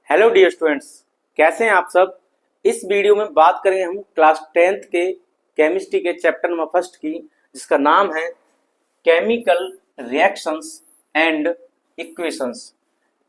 Hello dear students, कैसे हैं आप सब। इस वीडियो में बात करेंगे हम क्लास 10th के केमिस्ट्री के चैप्टर नंबर फर्स्ट की, जिसका नाम है केमिकल रिएक्शंस एंड इक्वेशंस।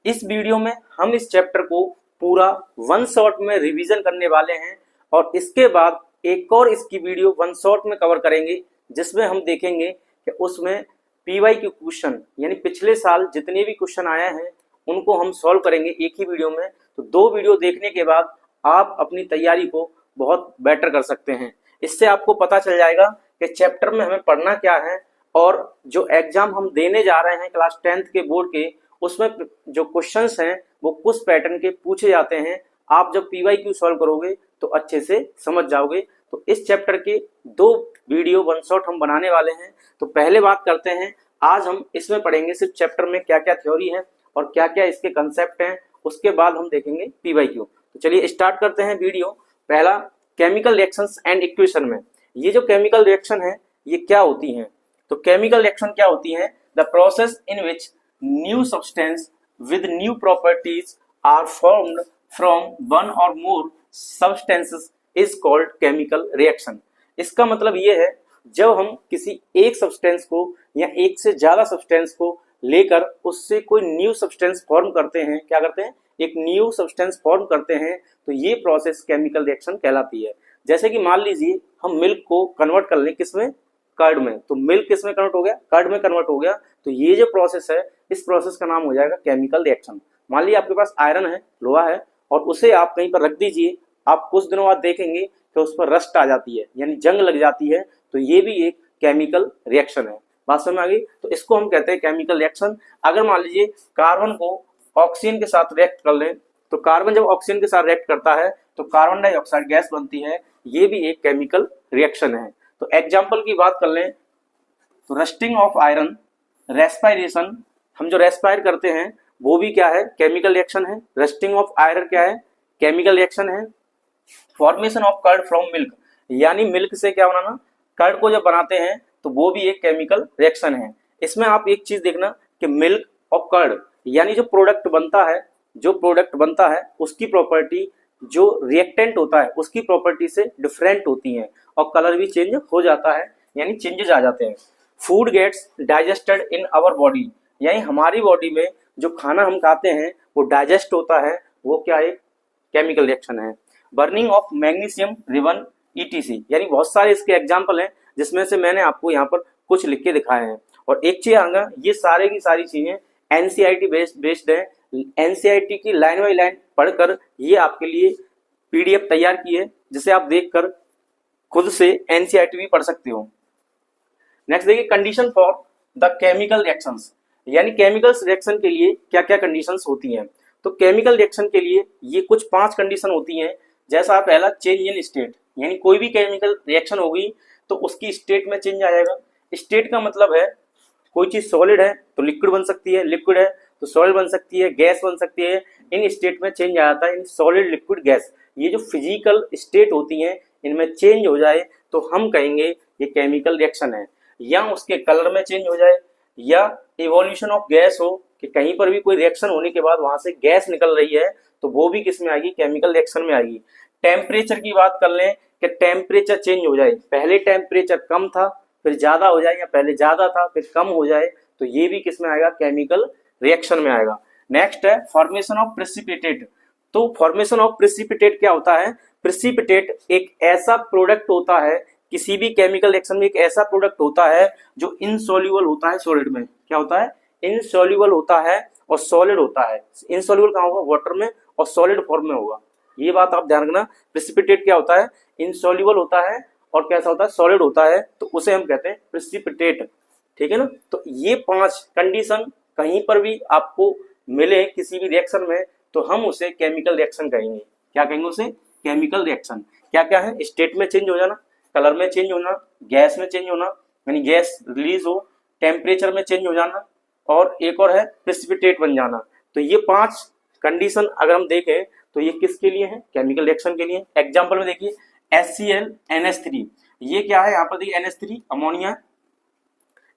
इस वीडियो में हम इस चैप्टर को पूरा वन शॉट में रिवीजन करने वाले हैं और इसके बाद एक और इसकी वीडियो वन शॉट में कवर करेंगे, जिसमें हम देखेंगे कि उसमें पीवाई के क्वेश्चन यानी पिछले साल जितने भी क्वेश्चन आए हैं उनको हम सॉल्व करेंगे एक ही वीडियो में। तो दो वीडियो देखने के बाद आप अपनी तैयारी को बहुत बेटर कर सकते हैं। इससे आपको पता चल जाएगा कि चैप्टर में हमें पढ़ना क्या है और जो एग्जाम हम देने जा रहे हैं क्लास 10th के बोर्ड के, उसमें जो क्वेश्चंस हैं वो कुछ पैटर्न के पूछे जाते हैं। आप जब पीवाईक्यू सॉल्व करोगे तो अच्छे से समझ जाओगे। तो इस चैप्टर के दो वीडियो वन शॉट हम बनाने वाले हैं। तो पहले बात करते हैं, आज हम इसमें पढ़ेंगे सिर्फ चैप्टर में क्या क्या थ्योरी है और क्या क्या इसके कंसेप्ट हैं, उसके बाद हम देखेंगे पीवाईक्यू। तो चलिए स्टार्ट करते हैं वीडियो। पहला, केमिकल रिएक्शंस एंड इक्वेशन में ये जो केमिकल रिएक्शन है ये क्या होती हैं। तो केमिकल रिएक्शन क्या होती है? The process in which new substance with new properties are formed from one or more substances is called chemical reaction. इसका मतलब ये है, जब हम किसी एक सब्सटेंस को या एक से ज्यादा सब्सटेंस को लेकर उससे कोई न्यू सब्सटेंस फॉर्म करते हैं, क्या करते हैं, एक न्यू सब्सटेंस फॉर्म करते हैं, तो ये प्रोसेस केमिकल रिएक्शन कहलाती है। जैसे कि मान लीजिए हम मिल्क को कन्वर्ट कर लें किसमें, कर्ड में, तो मिल्क किसमें कन्वर्ट हो गया, कर्ड में कन्वर्ट हो गया। तो ये जो प्रोसेस है इस प्रोसेस का नाम हो जाएगा केमिकल रिएक्शन। मान लीजिए आपके पास आयरन है, लोहा है, और उसे आप कहीं पर रख दीजिए, आप कुछ दिनों बाद देखेंगे कि उस पर रस्ट आ जाती है यानी जंग लग जाती है, तो ये भी एक केमिकल रिएक्शन है। बात समझ में आ गई? तो इसको हम कहते हैं केमिकल रिएक्शन। अगर मान लीजिए कार्बन को ऑक्सीजन के साथ रिएक्ट कर लें, तो कार्बन जब ऑक्सीजन के साथ रिएक्ट करता है तो कार्बन डाइऑक्साइड गैस बनती है, ये भी एक केमिकल रिएक्शन है। तो एग्जाम्पल की बात कर लें तो रस्टिंग ऑफ आयरन, रेस्पायरेशन, हम जो रेस्पायर करते हैं वो भी क्या है, केमिकल रिएक्शन है। रस्टिंग ऑफ आयरन क्या है, केमिकल रिएक्शन है। Formation of curd from milk, यानी मिल्क से क्या बनाना, कर्ड को जब बनाते हैं तो वो भी एक केमिकल रिएक्शन है। इसमें आप एक चीज देखना कि मिल्क और कर्ड यानी जो प्रोडक्ट बनता है उसकी प्रॉपर्टी जो रिएक्टेंट होता है उसकी प्रॉपर्टी से डिफरेंट होती है और कलर भी चेंज हो जाता है यानी चेंजेस आ जाते हैं। Food gets digested in our body, यानी हमारी बॉडी में जो खाना हम खाते हैं वो डाइजेस्ट होता है, वो क्या एक केमिकल रिएक्शन है। Burning of magnesium ribbon etc, यानी बहुत सारे इसके एग्जाम्पल हैं जिसमें से मैंने आपको यहाँ पर कुछ लिख के दिखाए हैं। और एक चीज आगा, ये सारे की सारी चीजें एनसीईआरटी बेस्ड है। एनसीईआरटी की लाइन बाई लाइन पढ़कर ये आपके लिए पीडीएफ तैयार की है, जिसे आप देखकर खुद से एनसीईआरटी भी पढ़ सकते हो। नेक्स्ट देखिए, condition for the chemical reactions, यानी केमिकल रिएक्शन के लिए क्या क्या कंडीशंस होती हैं। तो केमिकल रिएक्शन के लिए ये कुछ 5 कंडीशन होती हैं। जैसा पहला, चेंज इन स्टेट, यानी कोई भी केमिकल रिएक्शन होगी तो उसकी स्टेट में चेंज आ जाएगा। स्टेट का मतलब है कोई चीज सॉलिड है तो लिक्विड बन सकती है, लिक्विड है तो सॉलिड बन सकती है, गैस बन सकती है। इन स्टेट में चेंज आ जाता है, इन सॉलिड, लिक्विड, गैस, ये जो फिजिकल स्टेट होती हैं इनमें चेंज हो जाए तो हम कहेंगे ये केमिकल रिएक्शन है। या उसके कलर में चेंज हो जाए, या इवोल्यूशन ऑफ गैस हो कि कहीं पर भी कोई रिएक्शन होने के बाद वहां से गैस निकल रही है तो वो भी किस में आएगी, केमिकल रिएक्शन में आएगी। टेम्परेचर की बात कर लें कि टेम्परेचर चेंज हो जाए, पहले टेम्परेचर कम था फिर ज्यादा हो जाए, या पहले ज्यादा था फिर कम हो जाए, तो ये भी किस में आएगा, केमिकल रिएक्शन में आएगा। नेक्स्ट है फॉर्मेशन ऑफ प्रेसिपिटेट। तो फॉर्मेशन ऑफ प्रेसिपिटेट क्या होता है? प्रेसिपिटेट एक ऐसा प्रोडक्ट होता है, किसी भी केमिकल रिएक्शन में एक ऐसा प्रोडक्ट होता है जो इनसॉल्युबल होता है सॉलिड में। क्या होता है? इनसॉल्युबल होता है और सॉलिड होता है। इनसॉल्युबल कहाँ होगा? वाटर में, और सॉलिड फॉर्म में होगा। ये बात आप ध्यान रखना। प्रेसिपिटेट क्या होता है? इनसॉल्युबल होता है और कैसा होता है? सॉलिड होता है, तो उसे हम कहते हैं प्रेसिपिटेट। ठीक है ना? तो ये 5 कंडीशन कहीं पर भी आपको मिले किसी भी रिएक्शन में तो हम उसे केमिकल रिएक्शन कहेंगे। क्या कहेंगे उसे? Chemical reaction. क्या क्या है? स्टेट में चेंज हो जाना, कलर में चेंज होना, गैस में चेंज होना यानी गैस रिलीज हो, टेम्परेचर में चेंज हो जाना, और एक और है प्रेसिपिटेट बन जाना। तो ये 5 कंडीशन अगर हम देखें तो ये किसके लिए है? केमिकल रिएक्शन के लिए। एग्जाम्पल में देखिए, HCl NH3, ये क्या है? यहाँ पर देखिए NH3 ammonia,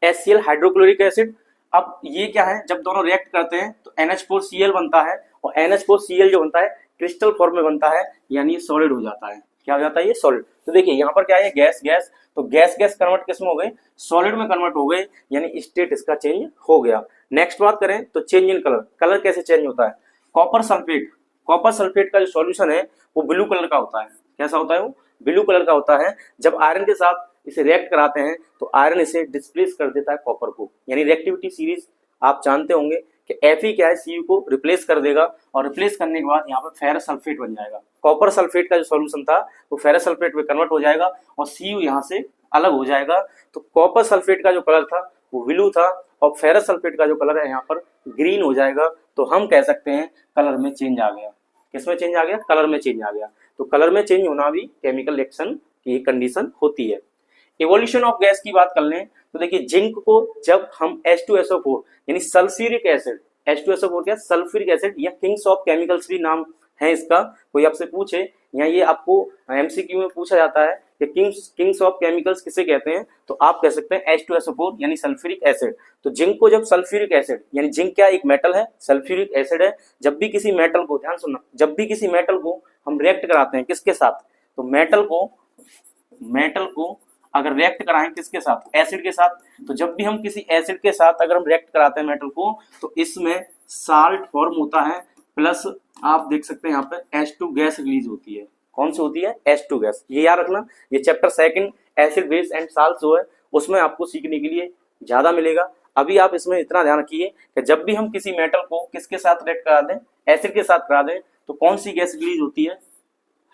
HCl hydrochloric acid. अब ये क्या है? जब दोनों रिएक्ट करते हैं तो NH4Cl बनता है और NH4Cl जो बनता है क्रिस्टल फॉर्म में बनता है, यानी ये सॉलिड हो जाता है। क्या हो जाता है? ये सॉलिड। तो देखिए यहाँ पर क्या है, गैस गैस, तो गैस गैस कन्वर्ट किस में हो गए? सॉलिड में कन्वर्ट हो गए, यानी स्टेट इसका चेंज हो गया। नेक्स्ट बात करें तो चेंज इन कलर, कलर कैसे चेंज होता है? कॉपर सल्फेट, कॉपर सल्फेट का जो सॉल्यूशन है वो ब्लू कलर का होता है। कैसा होता है वो? ब्लू कलर का होता है। जब आयरन के साथ इसे रिएक्ट कराते हैं तो आयरन इसे डिस्प्लेस कर देता है कॉपर को, यानी रिएक्टिविटी सीरीज आप जानते होंगे कि Fe क्या है, Cu को रिप्लेस कर देगा, और रिप्लेस करने के बाद यहाँ पर फेरस सल्फेट बन जाएगा। कॉपर सल्फेट का जो सॉल्यूशन था वो फेरस सल्फेट में कन्वर्ट हो जाएगा और Cu यहाँ से अलग हो जाएगा। तो कॉपर सल्फेट का जो कलर था वो ब्लू था और फेरस सल्फेट का जो कलर है यहाँ पर ग्रीन हो जाएगा। तो हम कह सकते हैं कलर में चेंज आ गया। किसमें चेंज आ गया? कलर में चेंज आ गया। तो कलर में चेंज होना भी केमिकल रिएक्शन की एक कंडीशन होती है। इवोल्यूशन ऑफ गैस की बात कर लें तो देखिए जिंक को जब हम H2SO4 यानी सल्फ्यूरिक एसिड, H2SO4 क्या? सल्फ्यूरिक एसिड, या किंग्स ऑफ केमिकल्स भी नाम है इसका। कोई आपसे पूछे या ये आपको MCQ में पूछा जाता है कि किंग्स ऑफ केमिकल्स किसे कहते हैं, तो आप कह सकते हैं H2SO4 यानी सल्फ्यूरिक एसिड। तो जिंक को जब सल्फ्यूरिक एसिड, यानी जिंक क्या एक मेटल है, सल्फ्यूरिक एसिड है। जब भी किसी मेटल को, ध्यान सुनना, जब भी किसी मेटल को हम रिएक्ट कराते हैं किसके साथ, तो मेटल को अगर रिएक्ट कराएं किसके साथ? एसिड के साथ। तो जब भी हम किसी एसिड के साथ अगर हम रिएक्ट कराते हैं मेटल को तो इसमें साल्ट फॉर्म होता है, प्लस आप देख सकते हैं यहाँ पे H2 गैस रिलीज होती है। कौन सी होती है? H2 gas. ये याद रखना, ये chapter 2 acid base and salt जो है उसमें आपको सीखने के लिए ज्यादा मिलेगा। अभी आप इसमें इतना ध्यान रखिए कि जब भी हम किसी मेटल को किसके साथ रिएक्ट करा दें, एसिड के साथ करा दें, तो कौन सी गैस रिलीज होती है?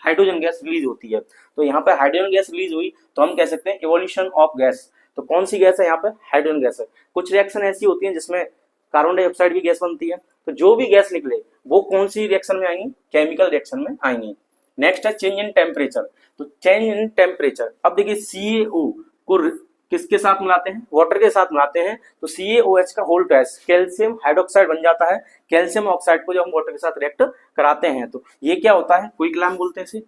हाइड्रोजन गैस रिलीज होती है। तो यहाँ पे हाइड्रोजन गैस रिलीज हुई तो हम कह सकते हैं इवोल्यूशन ऑफ गैस। तो कौन सी गैस है यहाँ पे? हाइड्रोजन गैस है। कुछ रिएक्शन ऐसी होती है जिसमें कार्बन डाइऑक्साइड भी गैस बनती है। तो जो भी गैस निकले वो कौन सी रिएक्शन में आएंगी? केमिकल रिएक्शन में आएंगी। नेक्स्ट है चेंज इन टेम्परेचर। तो चेंज इन टेम्परेचर, अब देखिए CaO को किसके साथ मिलाते हैं? वाटर के साथ मिलाते हैं। तो CaOH का होल ट्वाइस कैल्शियम हाइड्रोक्साइड बन जाता है। कैल्शियम ऑक्साइड को जब हम वाटर के साथ रिएक्ट कराते हैं तो ये क्या होता है? क्विक लाइम बोलते हैं इसे।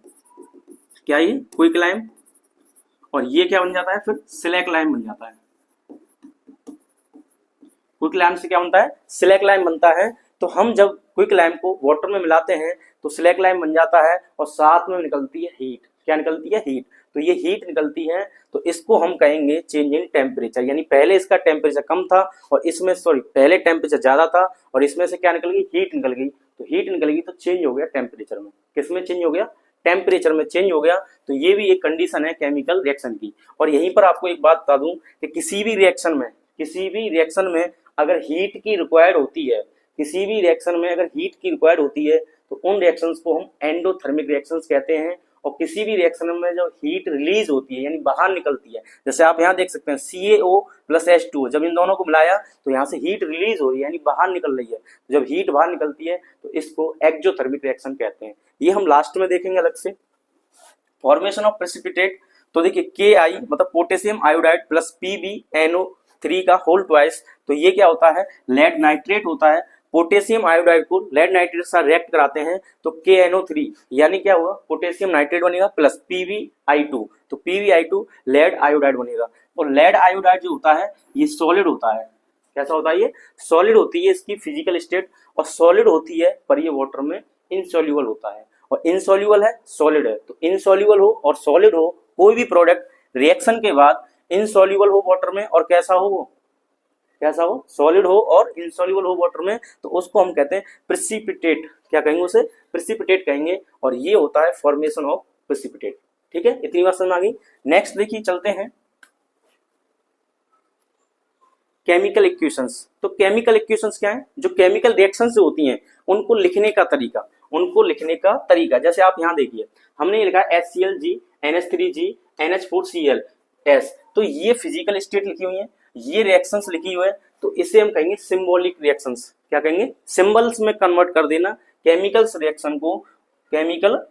क्या ये? Quick lime. और ये क्या बन जाता है? फिर सिलेक लाइम बन जाता है। क्विक लाइम से क्या बनता है? सिलेक लाइम बनता है। तो हम जब क्विक लाइम को वाटर में मिलाते हैं तो सिलेक लाइम बन जाता है और साथ में निकलती है हीट। क्या निकलती है? हीट। तो ये हीट निकलती है तो इसको हम कहेंगे चेंज इन टेम्परेचर, यानी पहले इसका टेम्परेचर कम था और इसमें पहले टेम्परेचर ज्यादा था और इसमें से क्या निकल गई? हीट निकल गई। तो हीट निकल गई तो चेंज हो गया टेम्परेचर में। किसमें चेंज हो गया? टेम्परेचर में चेंज हो गया। तो ये भी एक कंडीशन है केमिकल रिएक्शन की। और यहीं पर आपको एक बात बता दूं कि किसी भी रिएक्शन में अगर हीट की रिक्वायर्ड होती है, किसी भी रिएक्शन में अगर हीट की रिक्वायर्ड होती है तो उन रिएक्शंस को हम एंडोथर्मिक रिएक्शंस कहते हैं। और किसी भी रिएक्शन में जो हीट रिलीज होती है यानी बाहर निकलती है, जैसे आप यहाँ देख सकते हैं CaO प्लस H2O, जब इन दोनों को मिलाया तो यहाँ से हीट रिलीज हो रही है यानी बाहर निकल रही है। जब हीट बाहर निकलती है तो इसको एक्सोथर्मिक रिएक्शन कहते हैं। ये हम लास्ट में देखेंगे अलग से। फॉर्मेशन ऑफ प्रेसिपिटेट, तो देखिए Ki मतलब पोटेशियम आयोडाइड प्लस PbNO3 का होल ट्वाइस। तो ये क्या होता है? लेड नाइट्रेट होता है। पोटेशियम आयोडाइड को लेड नाइट्रेट से रिएक्ट कराते हैं तो KNO3 यानी क्या हुआ? पोटेशियम नाइट्रेट बनेगा प्लस PbI2। तो PbI2 लेड आयोडाइड बनेगा। और लेड आयोडाइड जो होता है ये सॉलिड होता है। कैसा होता है? ये सॉलिड होती है इसकी फिजिकल स्टेट, और सॉलिड होती है पर ये वाटर में इनसॉल्युबल होता है। और इनसॉल्युबल है, सॉलिड है। तो इनसॉल्युबल हो और सॉलिड हो, कोई भी प्रोडक्ट रिएक्शन के बाद इनसॉल्युबल हो वाटर में और कैसा हो? सॉलिड हो और इनसॉल्युबल हो वाटर में, तो उसको हम कहते हैं प्रेसिपिटेट। क्या कहेंगे उसे? प्रेसिपिटेट कहेंगे। और ये होता है फॉर्मेशन ऑफ प्रेसिपिटेट। ठीक है, इतनी बात समझ आ गई। नेक्स्ट देखिए चलते हैं केमिकल इक्वेशंस। तो केमिकल इक्वेशंस क्या है? जो केमिकल रिएक्शंस जो होती हैं उनको लिखने का तरीका, जैसे आप यहाँ देखिए हमने लिखा HClG NH3G NH4Cl S। तो ये फिजिकल स्टेट लिखी हुई है, ये रिएक्शंस लिखी हुई है, तो इसे हम कहेंगे सिंबॉलिक रिएक्शंस। क्या कहेंगे? सिंबल्स में कन्वर्ट कर देना केमिकल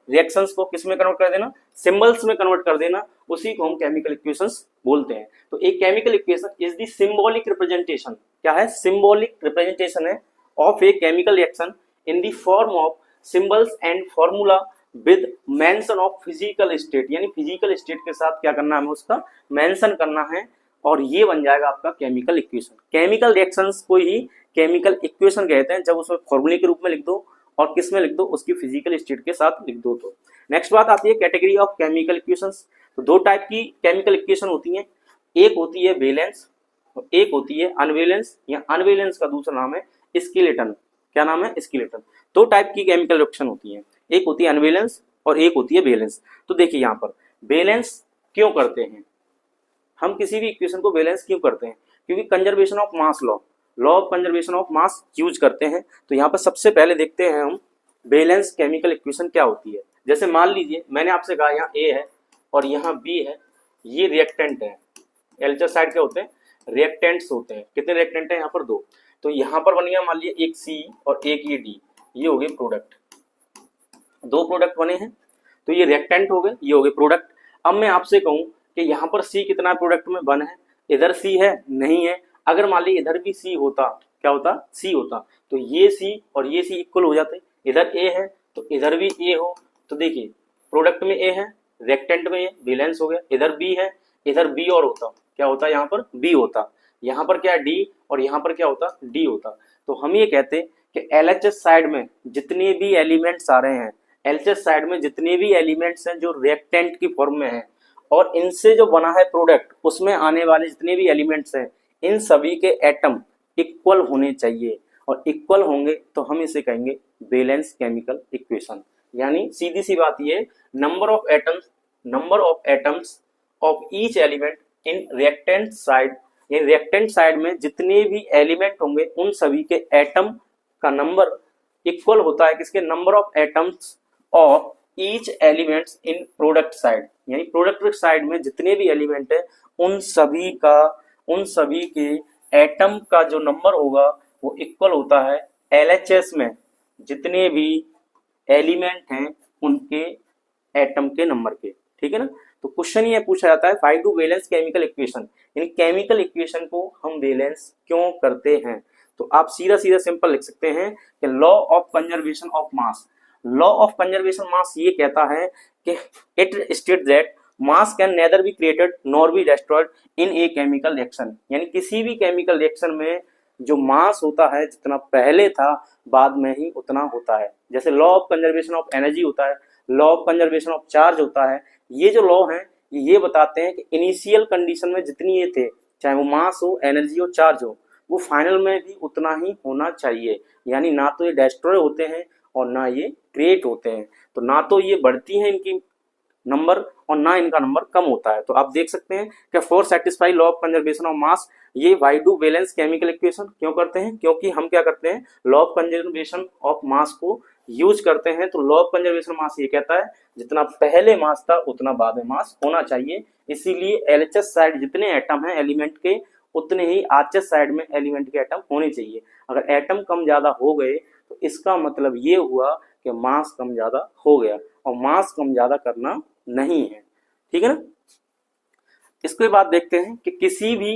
रिएक्शंस को किस में कन्वर्ट कर देना? सिंबल्स में कन्वर्ट कर देना। उसी को हम केमिकल इक्वेशंस बोलते हैं। तो एक chemical equation is the symbolic representation. क्या है? सिंबॉलिक रिप्रेजेंटेशन है of A chemical reaction in the form of symbols and formula with mention of physical state, यानी फिजिकल स्टेट के साथ क्या करना है? हमें उसका मेंशन करना है और ये बन जाएगा आपका केमिकल इक्वेशन। केमिकल रिएक्शंस को ही केमिकल इक्वेशन कहते हैं जब उसमें फॉर्मूले के रूप में लिख दो और किस में लिख दो, उसकी फिजिकल स्टेट के साथ लिख दो। तो नेक्स्ट बात आती है कैटेगरी ऑफ केमिकल इक्वेशंस। तो दो टाइप की केमिकल इक्वेशन होती हैं, एक होती है वैलेंस और एक होती है अनवैलेंस, या अनवैलेंस का दूसरा नाम है स्केलेटन। क्या नाम है? स्केलेटन। दो टाइप की केमिकल रिएक्शन होती है, एक होती है अनवैलेंस और एक होती है वैलेंस। तो देखिए यहाँ पर वैलेंस क्यों करते हैं हम, किसी भी इक्वेशन को बैलेंस क्यों करते हैं? क्योंकि conservation of mass law of conservation of mass use करते हैं। तो यहाँ पर सबसे पहले देखते हैं हम बैलेंस केमिकल इक्वेशन क्या होती है। जैसे मान लीजिए मैंने आपसे कहा यहाँ ए है और यहाँ बी है, ये रिएक्टेंट है। एल्चर साइड क्या होते हैं? रिएक्टेंट्स होते हैं। कितने रिएक्टेंट है यहाँ पर? दो। तो यहाँ पर बन गया मान लीजिए एक सी और एक ये डी, ये हो गए प्रोडक्ट। दो प्रोडक्ट बने हैं, तो ये रिएक्टेंट हो गए, ये हो गए प्रोडक्ट। अब मैं आपसे कहूँ कि यहाँ पर सी कितना प्रोडक्ट में? वन है। इधर सी है? नहीं है। अगर मान लीजिए इधर भी सी होता, क्या होता? सी होता, तो ये सी और ये सी इक्वल हो जाते। इधर ए है तो इधर भी ए हो, तो देखिए प्रोडक्ट में ए है, रेक्टेंट में ए, बैलेंस हो गया। इधर बी है, इधर बी और होता, क्या होता? यहाँ पर बी होता। यहाँ पर क्या? डी, और यहाँ पर क्या होता? डी होता। तो हम ये कहते हैं कि एलएचएस साइड में जितने भी एलिमेंट्स आ रहे हैं, एलएचएस साइड में जितने भी एलिमेंट्स हैं जो रिएक्टेंट की फॉर्म में हैं, और इनसे जो बना है प्रोडक्ट, उसमें आने वाले जितने भी एलिमेंट्स हैं, इन सभी के एटम इक्वल होने चाहिए। और इक्वल होंगे तो हम इसे कहेंगे बैलेंस केमिकल इक्वेशन। यानी सीधी सी बात ये, number of atoms of each element in reactant side, in reactant side में जितने भी एलिमेंट होंगे उन सभी के एटम का नंबर इक्वल होता है किसके? Number of atoms of each elements in product side. यानी प्रोडक्ट साइड में जितने भी एलिमेंट है उन सभी के एटम का जो नंबर होगा वो इक्वल होता है एलएचएस में जितने भी एलिमेंट हैं उनके एटम के नंबर के। ठीक है ना? तो क्वेश्चन ये पूछा जाता है find to balance chemical equation, यानी केमिकल इक्वेशन को हम बैलेंस क्यों करते हैं। तो आप सीधा सिंपल लिख सकते हैं कि law of conservation of mass. Law of conservation mass ये कहता है कि it state that mass can neither be created nor be destroyed in a chemical reaction. यानी किसी भी केमिकल रिएक्शन में जो मास होता है जितना पहले था बाद में ही उतना होता है। जैसे law of conservation of energy होता है, law of conservation of charge होता है। ये जो लॉ है ये बताते हैं कि इनिशियल कंडीशन में जितनी ये थे, चाहे वो मास हो, एनर्जी हो, चार्ज हो, वो फाइनल में भी उतना ही होना चाहिए। यानी ना तो ये डिस्ट्रॉय होते हैं और ना ये क्रिएट होते हैं। तो ना तो ये बढ़ती हैं इनकी नंबर और ना इनका नंबर कम होता है। तो आप देख सकते हैं कि for satisfy law of conservation of mass, ये why do balance chemical equation क्यों करते हैं? क्योंकि हम क्या करते हैं? Law of conservation of mass को यूज करते हैं। तो लॉ ऑफ कंजर्वेशन मास ये कहता है जितना पहले मास था उतना बाद में मास होना चाहिए। इसीलिए एलएचएस साइड जितने एटम हैं एलिमेंट के, उतने ही आरएचएस साइड में एलिमेंट के एटम होने चाहिए। अगर एटम कम ज्यादा हो गए तो इसका मतलब ये हुआ कि मास कम ज्यादा हो गया, और मास कम ज्यादा करना नहीं है। ठीक है ना? इसके बाद देखते हैं कि किसी भी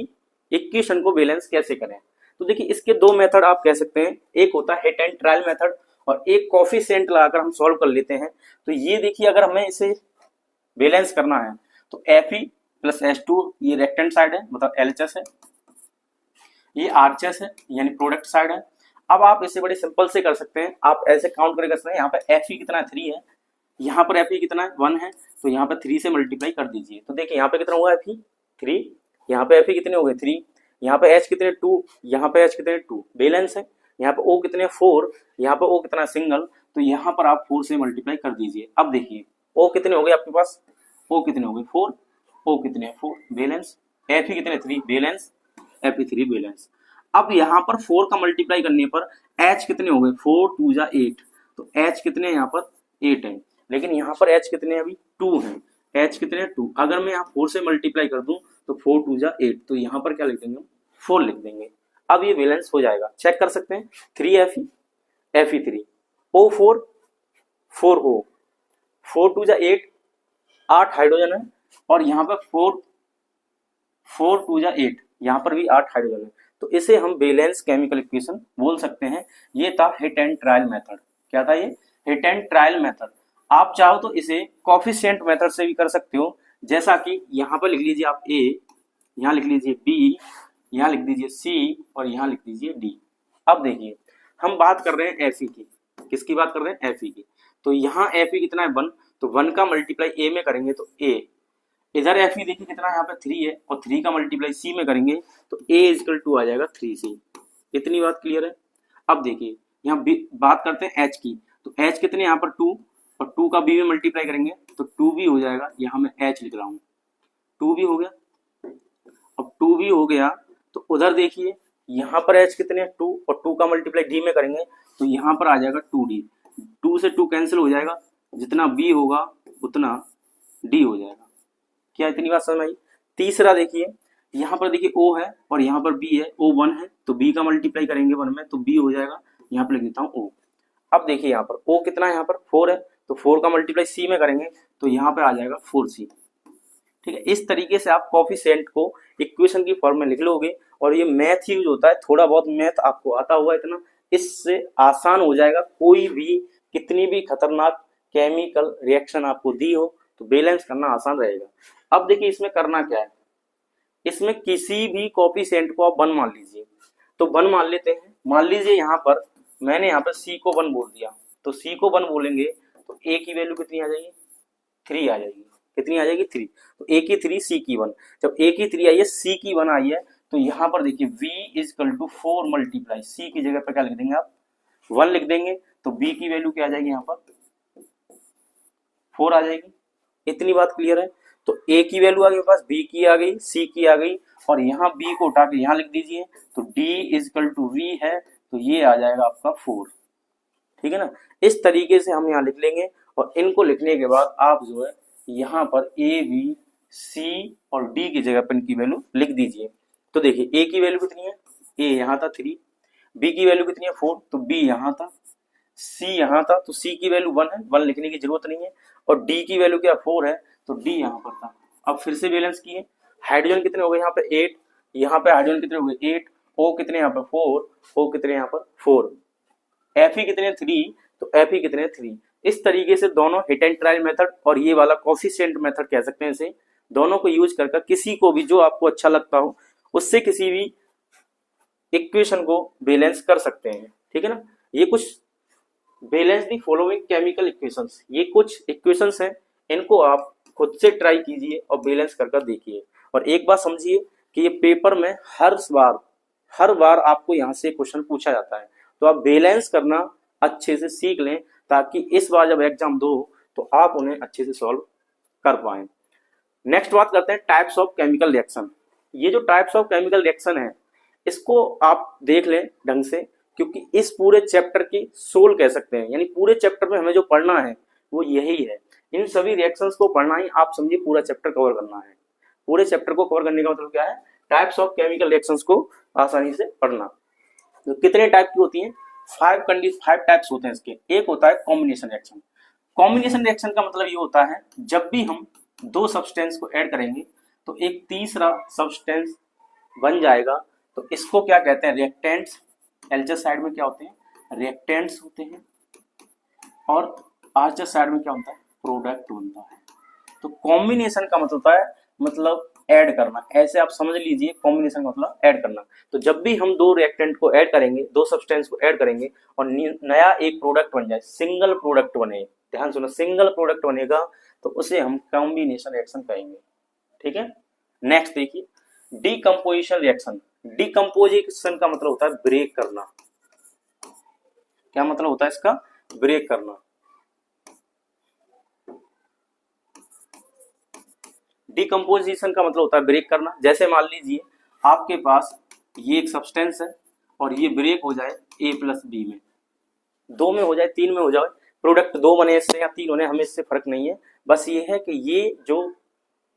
इक्वेशन को बैलेंस कैसे करें। तो देखिए इसके दो मेथड आप कह सकते हैं, एक होता है हिट एंड ट्रायल मेथड और एक कोफिशिएंट लगाकर हम सॉल्व कर लेते हैं। तो ये देखिए अगर हमें इसे बैलेंस करना है तो Fe प्लस H2 ये रेक्टेंट साइड है, मतलब LHS है, ये RHS है यानी प्रोडक्ट साइड है। अब आप इसे बड़े सिंपल से कर सकते हैं, आप ऐसे काउंट करके कर सकते हैं। यहाँ पे Fe कितना है? 3 है। यहाँ पर Fe कितना है? 1 है। तो यहाँ पे 3 से मल्टीप्लाई कर दीजिए। तो देखिए यहाँ पे कितना हुआ Fe? 3। यहाँ पे Fe कितने हो गए? 3। यहाँ पे H कितने? 2। यहाँ पे H कितने? 2। बैलेंस है। यहाँ पे O कितने? 4। यहाँ पे O कितना? सिंगल। तो यहाँ पर आप 4 से मल्टीप्लाई कर दीजिए। अब देखिए O कितने हो गए आपके पास? O कितने हो गए? 4। O कितने? 4। बैलेंस। Fe कितने? 3। बैलेंस। Fe 3 balance. अब यहाँ पर 4 का मल्टीप्लाई करने पर H कितने हो गए? 4 2 जा 8। तो H कितने यहाँ पर? 8 है। लेकिन यहाँ पर H कितने अभी? 2 है। H कितने? 2। अगर मैं यहाँ 4 से मल्टीप्लाई कर दूं तो 4 2 जा 8। तो यहाँ पर क्या लिख देंगे? 4 लिख देंगे। अब ये बैलेंस हो जाएगा, चेक कर सकते हैं। 3 Fe, Fe 3, O4 4O, 4 2 जा 8, 8 हाइड्रोजन है। और यहाँ पर 4 2 जा 8, यहाँ पर भी 8 हाइड्रोजन है। तो इसे हम बैलेंस केमिकल इक्वेशन बोल सकते हैं। ये था हिट एंड ट्रायल मेथड। क्या था ये? Hit and trial method. आप चाहो तो इसे कोफिशिएंट मेथड से भी कर सकते हो, जैसा कि यहाँ पर लिख लीजिए आप A, यहाँ लिख लीजिए B, यहाँ लिख दीजिए C और यहाँ लिख दीजिए D। अब देखिए हम बात कर रहे हैं Fe की। किसकी बात कर रहे हैं, Fe की। तो यहाँ Fe कितना है 1, तो 1 का मल्टीप्लाई A में करेंगे तो A, इधर Fe देखिए कितना है यहाँ पे 3 है, और 3 का मल्टीप्लाई C में करेंगे तो A इक्वल टू आ जाएगा 3C। इतनी बात क्लियर है। अब देखिए यहाँ बात करते हैं H की, तो H कितने यहाँ पर 2, और 2 का B में मल्टीप्लाई करेंगे तो 2B हो जाएगा, यहाँ मैं H लिख रहा हूँ, 2B हो गया। अब 2B हो गया तो उधर देखिए यहाँ पर H कितने 2, और 2 का मल्टीप्लाई D में करेंगे तो यहाँ पर आ जाएगा 2D, 2 से 2 कैंसिल हो जाएगा, जितना B होगा उतना D हो जाएगा। क्या इतनी बात समझ आई। तीसरा देखिए यहाँ पर देखिए O है और यहाँ पर B है, O 1 है तो B का मल्टीप्लाई करेंगे 1 में तो B हो जाएगा, यहाँ पर लिख देता हूँ O। अब देखिए यहाँ पर O कितना है, यहाँ पर 4 है तो 4 का मल्टीप्लाई C में करेंगे तो यहाँ पे आ जाएगा 4C। ठीक है, इस तरीके से आप कोफिशिएंट को इक्वेशन की फॉर्म में लिख लोगे, और ये मैथ यूज होता है, थोड़ा बहुत मैथ आपको आता हुआ इतना, इससे आसान हो जाएगा। कोई भी कितनी भी खतरनाक केमिकल रिएक्शन आपको दी हो तो बैलेंस करना आसान रहेगा। अब देखिए इसमें करना क्या है, इसमें किसी भी कोफिशिएंट को आप 1 मान लीजिए, तो 1 मान लेते हैं। मान लीजिए यहाँ पर मैंने यहाँ पर C को 1 बोल दिया, तो C को 1 बोलेंगे तो A की वैल्यू कितनी आ जाएगी, 3 आ जाएगी। कितनी आ जाएगी, 3। तो A की 3 C की 1, जब A की 3 आई है C की 1 आई है तो यहाँ पर देखिए V equal to 4 multiply C की जगह पर क्या लिख देंगे आप, 1 लिख देंगे तो B की वैल्यू क्या आ जाएगी, यहाँ पर 4 आ जाएगी। इतनी बात क्लियर है। तो A की वैल्यू आ गई पास, B की आ गई, C की आ गई, और यहाँ B को उठा के यहाँ लिख दीजिए तो D इक्वल टू V है तो ये आ जाएगा आपका 4। ठीक है ना, इस तरीके से हम यहाँ लिख लेंगे, और इनको लिखने के बाद आप जो है यहाँ पर A B C और D की जगह पर इनकी वैल्यू लिख दीजिए। तो देखिए A की वैल्यू कितनी है, A यहाँ था 3, B की वैल्यू कितनी है 4, तो B यहाँ था, C यहाँ था तो C की वैल्यू 1 है, 1 लिखने की जरूरत नहीं है, और D की वैल्यू क्या 4 है तो D यहाँ पर था। अब फिर से बैलेंस किए, हाइड्रोजन कितने हो गए यहाँ पे 8, यहाँ पे हाइड्रोजन कितने हो गए 8, O कितने यहाँ पर 4, O कितने यहाँ पर 4, Fe कितने 3, तो Fe कितने 3। इस तरीके से दोनों हिट एंड ट्रायल मेथड और ये वाला कोफिशिएंट मेथड कह सकते हैं इसे, दोनों को यूज कर किसी को भी जो आपको अच्छा लगता हो उससे किसी भी इक्वेशन को बैलेंस कर सकते हैं। ठीक है ना, ये कुछ balance the following chemical equations, ये कुछ इक्वेशंस हैं, इनको आप खुद से ट्राई कीजिए और बैलेंस कर देखिए। और एक बात समझिए कि ये पेपर में हर बार आपको यहाँ से क्वेश्चन पूछा जाता है, तो आप बैलेंस करना अच्छे से सीख लें ताकि इस बार जब एग्जाम दो तो आप उन्हें अच्छे से सॉल्व कर पाएं। नेक्स्ट बात करते हैं टाइप्स ऑफ केमिकल रिएक्शन। ये जो टाइप्स ऑफ केमिकल रिएक्शन है इसको आप देख लें ढंग से, क्योंकि इस पूरे चैप्टर की सोल कह सकते हैं, यानी पूरे चैप्टर में हमें जो पढ़ना है वो यही है। इन सभी रिएक्शंस को पढ़ना ही आप समझिए पूरा चैप्टर कवर करना है। पूरे चैप्टर को कवर करने का मतलब क्या है, टाइप्स ऑफ केमिकल रिएक्शंस को आसानी से पढ़ना। तो कितने टाइप की होती हैं, 5 टाइप्स होते हैं इसके। एक होता है कॉम्बिनेशन रिएक्शन। कॉम्बिनेशन रिएक्शन का मतलब ये होता है जब भी हम 2 सब्सटेंस को ऐड करेंगे तो एक तीसरा सब्सटेंस बन जाएगा, तो इसको क्या कहते हैं, रिएक्टेंट्स। एलएचएस साइड में क्या होते हैं, रिएक्टेंट्स होते हैं, और आरएचएस साइड में क्या होता है, प्रोडक्ट बनता है। तो कॉम्बिनेशन का मतलब होता है मतलब ऐड करना, ऐसे आप समझ लीजिए कॉम्बिनेशन का मतलब ऐड करना। तो जब भी हम 2 रिएक्टेंट को ऐड करेंगे, 2 सब्सटेंस को ऐड करेंगे और नया एक प्रोडक्ट बन जाए, सिंगल प्रोडक्ट बने, ध्यान सुनो, सिंगल प्रोडक्ट बनेगा तो उसे हम कॉम्बिनेशन रिएक्शन कहेंगे। ठीक है, नेक्स्ट देखिए डीकंपोजिशन रिएक्शन। डीकंपोजिशन का मतलब होता है ब्रेक करना। क्या मतलब होता है इसका, ब्रेक करना। डीकंपोजिशन का मतलब होता है ब्रेक करना। जैसे मान लीजिए आपके पास ये एक सब्सटेंस है और ये ब्रेक हो जाए A प्लस B में, 2 में हो जाए, 3 में हो जाए, प्रोडक्ट 2 बने इससे या 3 बने, हमें इससे फर्क नहीं है। बस ये है कि ये जो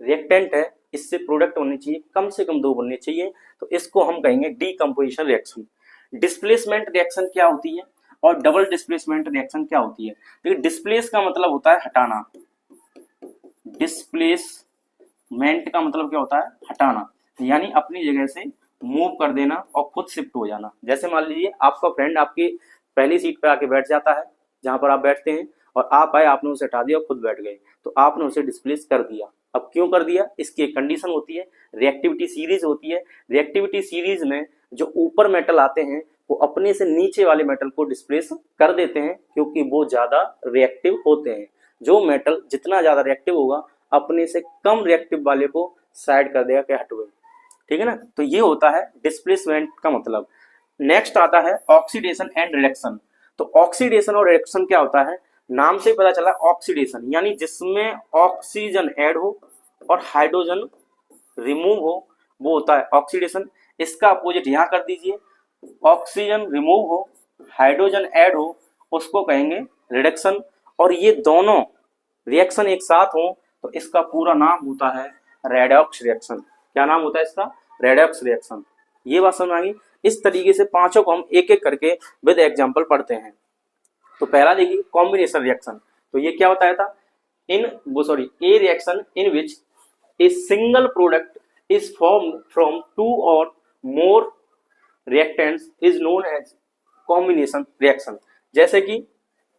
रिएक्टेंट है इससे प्रोडक्ट होने चाहिए, कम से कम 2 बनने चाहिए, तो इसको हम कहेंगे डीकंपोजिशन रिएक्शन। डिस्प्लेसमेंट रिएक्शन क्या होती है और डबल डिस्प्लेसमेंट रिएक्शन क्या होती है। देखिए डिस्प्लेस का मतलब होता है हटाना, डिस्प्लेसमेंट का मतलब क्या होता है, हटाना, यानी अपनी जगह से मूव कर देना और खुद शिफ्ट हो जाना। जैसे मान लीजिए आपका फ्रेंड आपकी पहली सीट पे आके बैठ जाता है जहां पर आप बैठते हैं, और आप आए, आपने उसे हटा दिया और खुद बैठ गए, तो आपने उसे डिस्प्लेस कर दिया। अब क्यों कर दिया, इसकी एक कंडीशन होती है, रिएक्टिविटी सीरीज होती है। रिएक्टिविटी सीरीज में जो ऊपर मेटल आते हैं वो अपने से नीचे वाले मेटल को डिस्प्लेस कर देते हैं, क्योंकि वो ज्यादा रिएक्टिव होते हैं। जो मेटल जितना ज्यादा रिएक्टिव होगा अपने से कम रिएक्टिव वाले को साइड कर देगा कि हटवे, ठीक है ना। तो ये होता है डिस्प्लेसमेंट का मतलब। नेक्स्ट आता है ऑक्सीडेशन एंड रिडक्शन। तो ऑक्सीडेशन और रिडक्शन क्या होता है, नाम से पता चला ऑक्सीडेशन यानी जिसमें ऑक्सीजन ऐड हो और हाइड्रोजन रिमूव हो, वो होता है ऑक्सीडेशन। इसका अपोजिट यहां कर दीजिए, ऑक्सीजन रिमूव हो हाइड्रोजन ऐड हो, उसको कहेंगे रिडक्शन। और ये दोनों रिएक्शन एक साथ हो तो इसका पूरा नाम होता है रेडॉक्स रिएक्शन। क्या नाम होता है इसका, रेडॉक्स रिएक्शन। ये बात समझ आ गई। इस तरीके से पांचों को हम एक एक करके विद एग्जांपल पढ़ते हैं। तो पहला देखिए कॉम्बिनेशन रिएक्शन। तो ये क्या बताया था, a reaction in which a single product is formed from two or more reactants is known as combination reaction. जैसे कि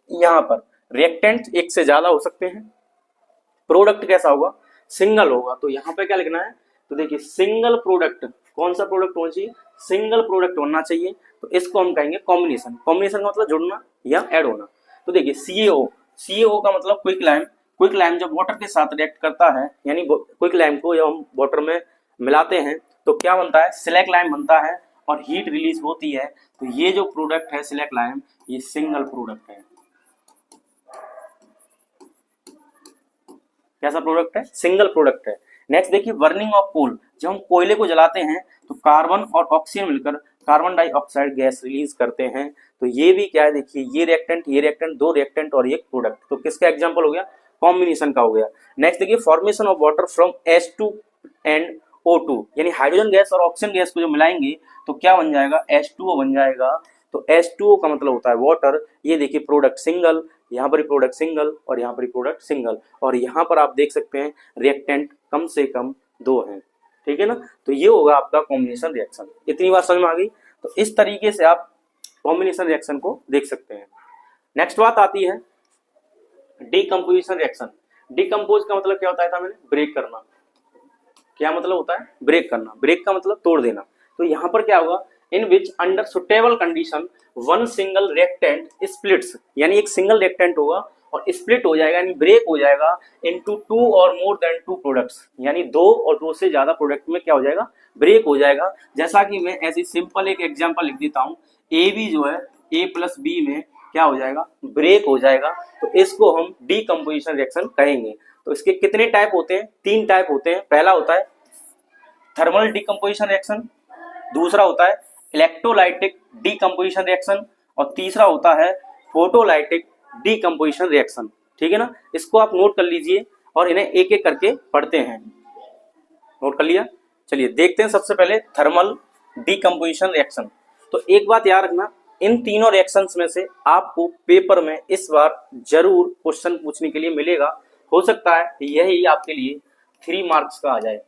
यहाँ पर रिएक्टेंट एक से ज्यादा हो सकते हैं, प्रोडक्ट कैसा होगा, सिंगल होगा। तो यहाँ पे क्या लिखना है, तो देखिए सिंगल प्रोडक्ट, कौन सा प्रोडक्ट होना चाहिए, सिंगल प्रोडक्ट होना चाहिए। तो इसको हम कहेंगे कॉम्बिनेशन। कॉम्बिनेशन का मतलब जुड़ना या ऐड होना। तो देखिए CaO का मतलब क्विक लाइम। क्विक लाइम जब वाटर के साथ रिएक्ट करता है, यानी क्विक लाइम को जब हम वाटर में मिलाते हैं तो क्या बनता है, सिलेक्ट लाइम बनता है और हीट रिलीज होती है। तो ये जो प्रोडक्ट है सिलेक्ट लाइम, ये सिंगल प्रोडक्ट है। कैसा प्रोडक्ट है, सिंगल प्रोडक्ट है। नेक्स्ट देखिए बर्निंग ऑफ कोल। जब हम कोयले को जलाते हैं तो कार्बन और ऑक्सीजन मिलकर कार्बन डाइऑक्साइड गैस रिलीज करते हैं। तो ये भी क्या है, देखिए ये रिएक्टेंट, दो रिएक्टेंट और एक प्रोडक्ट। तो किसका एग्जांपल हो गया, कॉम्बिनेशन का हो गया। नेक्स्ट देखिए formation of water from H2 and O2, यानी हाइड्रोजन गैस और ऑक्सीजन गैस को जो मिलाएंगे तो क्या बन जाएगा, H2O बन जाएगा। तो H2O का मतलब होता है वाटर। ये देखिए प्रोडक्ट सिंगल, यहाँ पर प्रोडक्ट सिंगल और यहाँ पर प्रोडक्ट सिंगल, और यहाँ पर आप देख सकते हैं रिएक्टेंट कम से कम 2 हैं, ठीक है ना। तो ये होगा आपका कॉम्बिनेशन रिएक्शन। इतनी बात समझ में आ गई। तो इस तरीके से आप कॉम्बिनेशन रिएक्शन को देख सकते हैं। नेक्स्ट बात आती है डीकंपोजिशन रिएक्शन। डीकंपोज का मतलब क्या होता है, था मैंने ब्रेक करना। क्या मतलब होता है, ब्रेक करना। ब्रेक का मतलब तोड़ देना। तो यहाँ पर क्या होगा, in which under suitable condition one single reactant splits, यानी एक सिंगल रिएक्टेंट होगा और स्प्लिट हो जाएगा, यानी ब्रेक हो जाएगा इनटू 2 और मोर देन 2 प्रोडक्ट्स, यानी 2 और 2 से ज्यादा प्रोडक्ट में क्या हो जाएगा, ब्रेक हो जाएगा। जैसा कि मैं ऐसी सिंपल एक एग्जांपल लिख देता हूँ, ए बी जो है A प्लस बी में क्या हो जाएगा, ब्रेक हो जाएगा। तो इसको हम डीकंपोजिशन रिएक्शन कहेंगे। तो इसके कितने टाइप होते हैं, 3 टाइप होते हैं। पहला होता है थर्मल डीकंपोजिशन रिएक्शन, दूसरा होता है इलेक्ट्रोलाइटिक डीकंपोजिशन रिएक्शन और तीसरा होता है फोटोलाइटिक डीकंपोजिशन रिएक्शन, ठीक है ना। इसको आप नोट कर लीजिए और इन्हें एक एक करके पढ़ते हैं। नोट कर लिया, चलिए देखते हैं। सबसे पहले थर्मल डीकंपोजिशन रिएक्शन। तो एक बात याद रखना, इन तीनों रिएक्शंस में से आपको पेपर में इस बार जरूर क्वेश्चन पूछने के लिए मिलेगा। हो सकता है यही आपके लिए 3 मार्क्स का आ जाए।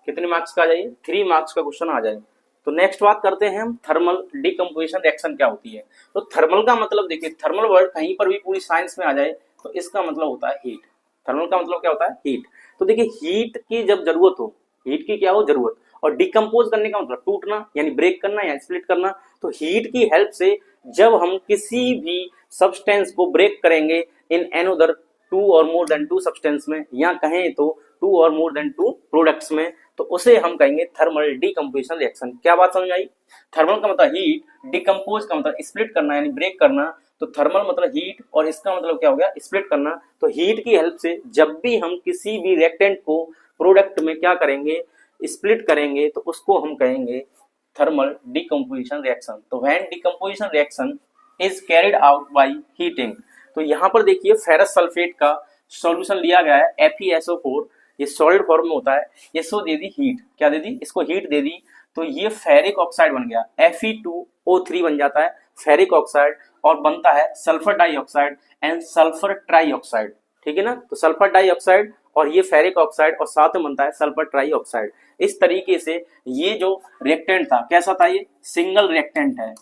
कितने मार्क्स का आ जाए, 3 मार्क्स का क्वेश्चन आ जाए। तो नेक्स्ट बात करते हैं हम, थर्मल डीकंपोजिशन रिएक्शन क्या होती है। तो थर्मल का मतलब देखिए, थर्मल वर्ड कहीं पर भी पूरी साइंस में आ जाए तो इसका मतलब होता है हीट। थर्मल का मतलब क्या होता है, हीट। तो देखिए हीट की जब जरूरत हो, हीट की क्या हो, जरूरत। और डिकम्पोज करने का मतलब टूटना, यानी ब्रेक करना या स्प्लिट करना। तो हीट की हेल्प से जब हम किसी भी सब्सटेंस को ब्रेक करेंगे इन एनोदर 2 और मोर देन 2 सब्सटेंस में, या कहें तो 2 और मोर देन 2 प्रोडक्ट्स में, तो उसे हम कहेंगे थर्मल डीकंपोजिशन रिएक्शन। क्या बात समझ आई। थर्मल का मतलब हीट, डिकम्पोज का मतलब स्प्लिट करना यानी ब्रेक करना। तो थर्मल मतलब हीट और इसका मतलब क्या हो गया, स्प्लिट करना। तो हीट की हेल्प से जब भी हम किसी भी रिएक्टेंट को प्रोडक्ट में क्या करेंगे, स्प्लिट करेंगे, तो उसको हम कहेंगे थर्मल डीकंपोजिशन रिएक्शन। तो when decomposition reaction is carried out by heating. तो यहाँ पर देखिए फेरस सल्फेट का सॉल्यूशन लिया गया है FeSO4, ये सॉलिड फॉर्म में होता है। इसको दे दी हीट, क्या दे दी, इसको हीट दे दी। तो ये फेरिक ऑक्साइड बन गया, Fe2O3 बन जाता है फेरिक ऑक्साइड, और बनता है sulphur dioxide and sulphur trioxide, ठीक है ना। तो सल्फर डाइऑक्साइड और ये फेरिक ऑक्साइड और साथ में बनता है सल्फर ट्राइऑक्साइड। इस तरीके से ये जो रिएक्टेंट था कैसा था, ये सिंगल रिएक्टेंट है।